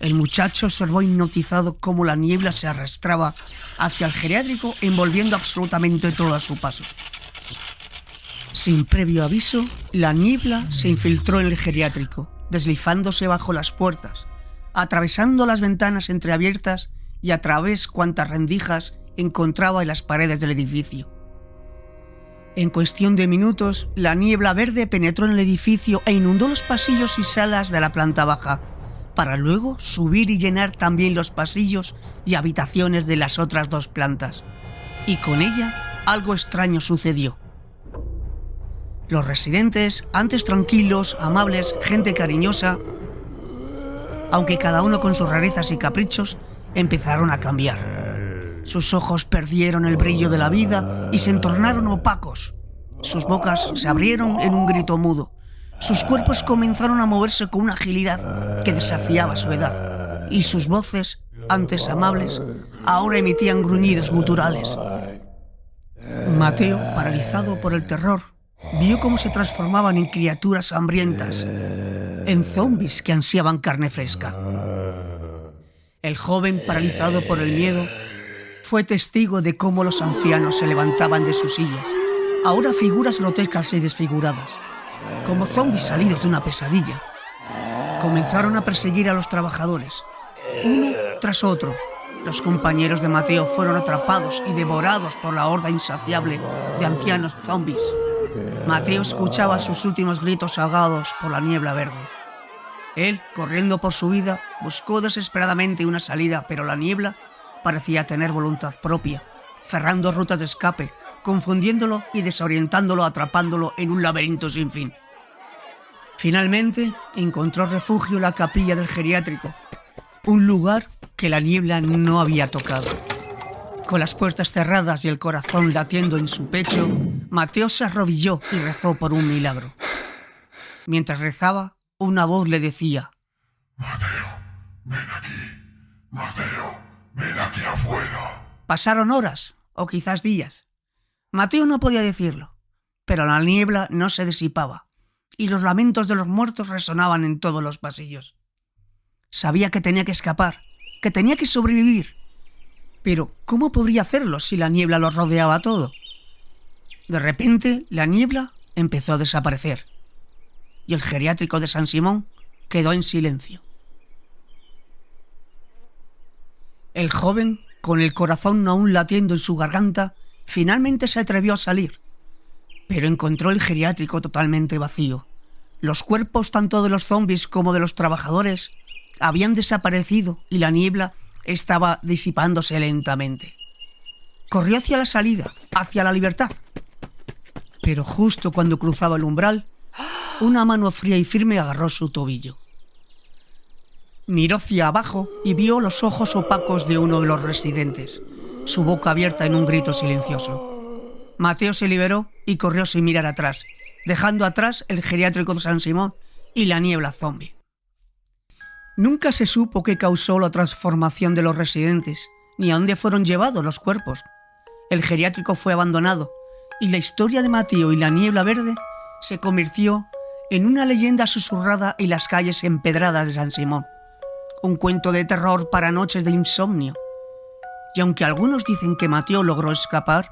S1: El muchacho observó hipnotizado cómo la niebla se arrastraba hacia el geriátrico, envolviendo absolutamente todo a su paso. Sin previo aviso, la niebla se infiltró en el geriátrico, deslizándose bajo las puertas, atravesando las ventanas entreabiertas y a través cuantas rendijas encontraba en las paredes del edificio. En cuestión de minutos, la niebla verde penetró en el edificio e inundó los pasillos y salas de la planta baja, para luego subir y llenar también los pasillos y habitaciones de las otras 2 plantas. Y con ella algo extraño sucedió. Los residentes, antes tranquilos, amables, gente cariñosa, aunque cada uno con sus rarezas y caprichos, empezaron a cambiar. Sus ojos perdieron el brillo de la vida y se entornaron opacos. Sus bocas se abrieron en un grito mudo. Sus cuerpos comenzaron a moverse con una agilidad que desafiaba su edad. Y sus voces, antes amables, ahora emitían gruñidos guturales. Mateo, paralizado por el terror, vio cómo se transformaban en criaturas hambrientas, en zombies que ansiaban carne fresca. El joven, paralizado por el miedo, fue testigo de cómo los ancianos se levantaban de sus sillas, ahora figuras grotescas y desfiguradas, como zombies salidos de una pesadilla. Comenzaron a perseguir a los trabajadores, uno tras otro. Los compañeros de Mateo fueron atrapados y devorados por la horda insaciable de ancianos zombies. Mateo escuchaba sus últimos gritos ahogados por la niebla verde. Él, corriendo por su vida, buscó desesperadamente una salida, pero la niebla parecía tener voluntad propia, cerrando rutas de escape, confundiéndolo y desorientándolo, atrapándolo en un laberinto sin fin. Finalmente, encontró refugio en la capilla del geriátrico, un lugar que la niebla no había tocado. Con las puertas cerradas y el corazón latiendo en su pecho, Mateo se arrodilló y rezó por un milagro. Mientras rezaba, una voz le decía: «Mateo, ven aquí. Mateo, ven aquí afuera». Pasaron horas, o quizás días. Mateo no podía decirlo, pero la niebla no se disipaba, y los lamentos de los muertos resonaban en todos los pasillos. Sabía que tenía que escapar, que tenía que sobrevivir. Pero, ¿cómo podría hacerlo si la niebla lo rodeaba todo? De repente, la niebla empezó a desaparecer, y el geriátrico de San Simón quedó en silencio. El joven, con el corazón aún latiendo en su garganta, finalmente se atrevió a salir, pero encontró el geriátrico totalmente vacío. Los cuerpos tanto de los zombies como de los trabajadores habían desaparecido y la niebla estaba disipándose lentamente. Corrió hacia la salida, hacia la libertad. Pero justo cuando cruzaba el umbral, una mano fría y firme agarró su tobillo. Miró hacia abajo y vio los ojos opacos de uno de los residentes, su boca abierta en un grito silencioso. Mateo se liberó y corrió sin mirar atrás, dejando atrás el geriátrico de San Simón y la niebla zombie. Nunca se supo qué causó la transformación de los residentes, ni a dónde fueron llevados los cuerpos. El geriátrico fue abandonado, y la historia de Mateo y la niebla verde se convirtió en una leyenda susurrada en las calles empedradas de San Simón. Un cuento de terror para noches de insomnio. Y aunque algunos dicen que Mateo logró escapar,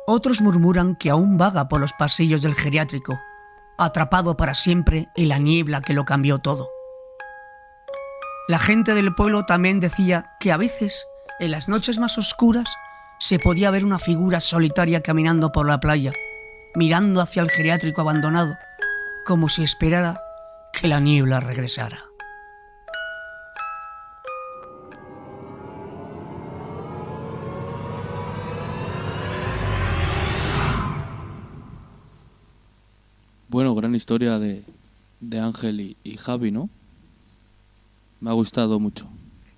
S1: otros murmuran que aún vaga por los pasillos del geriátrico, atrapado para siempre en la niebla que lo cambió todo. La gente del pueblo también decía que a veces, en las noches más oscuras, se podía ver una figura solitaria caminando por la playa, mirando hacia el geriátrico abandonado, como si esperara que la niebla regresara.
S2: Bueno, gran historia de Ángel y Javi, ¿no? Me ha gustado mucho.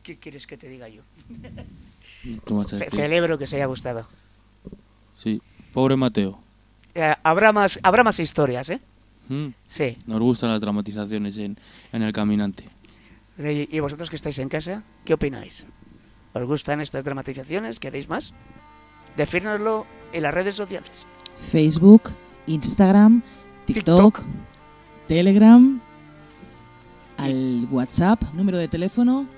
S3: ¿Qué quieres que te diga yo?
S2: Celebro
S3: que se haya gustado.
S2: Sí, pobre Mateo.
S3: Habrá más historias, ¿eh? Sí.
S2: Nos gustan las dramatizaciones en El Caminante.
S3: ¿Y vosotros que estáis en casa, qué opináis? ¿Os gustan estas dramatizaciones? ¿Queréis más? Decírnoslo en las redes sociales.
S4: Facebook, Instagram, TikTok. Telegram, al WhatsApp, número de teléfono.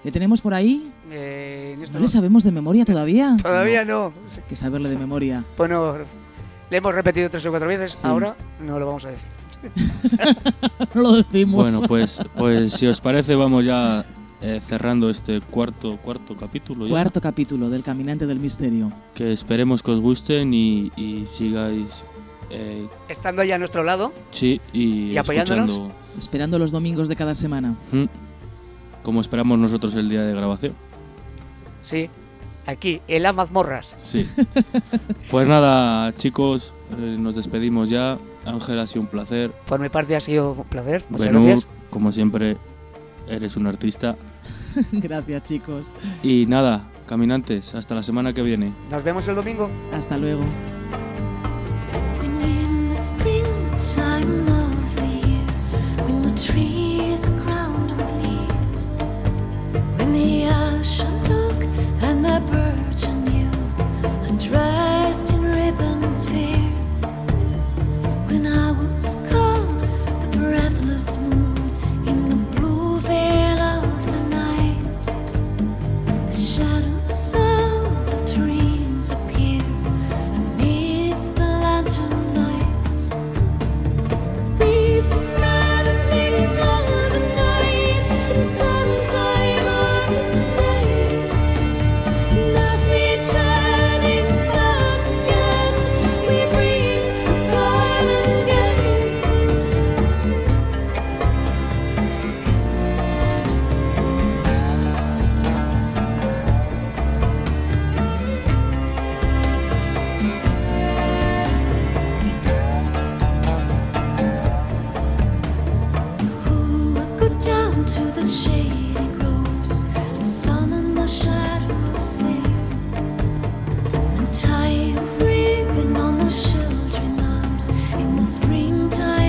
S4: ¿Le tenemos por ahí? ¿No le sabemos de memoria todavía?
S3: Todavía no.
S4: Hay que saberlo de memoria.
S3: Bueno, Le hemos repetido 3 o 4 veces,
S4: Sí.
S3: ahora no lo vamos a decir.
S4: No lo decimos.
S2: Bueno, pues si os parece vamos ya cerrando este cuarto capítulo.
S4: Cuarto capítulo del Caminante del Misterio.
S2: Que esperemos que os gusten y sigáis...
S3: Estando ahí a nuestro lado.
S2: Sí, y
S3: apoyándonos.
S2: escuchando,
S4: Esperando los domingos de cada semana.
S2: como esperamos nosotros el día de grabación.
S3: Sí, aquí, en las mazmorras.
S2: Sí. Pues nada, chicos, nos despedimos ya. Ángel, ha sido un placer.
S3: Por mi parte ha sido un placer. Muchas
S2: Ben-Hur,
S3: gracias.
S2: como siempre, eres un artista.
S4: Gracias, chicos.
S2: Y nada, caminantes, hasta la semana que viene.
S3: Nos vemos el domingo.
S4: Hasta luego.
S11: In the springtime of the year, when the trees are crowned with leaves, when the ash and oak and the birch and yew are dressed in ribbons fair, when I was called the breathless moon in the blue veil of the night, the shadows of the trees appear amidst the lantern light. We've been running all the night in summertime of this day, not returning back again. We breathe a garden gay. Who would go down to the shady groves and summon the shadows there, and tie a ribbon on those sheltering arms in the springtime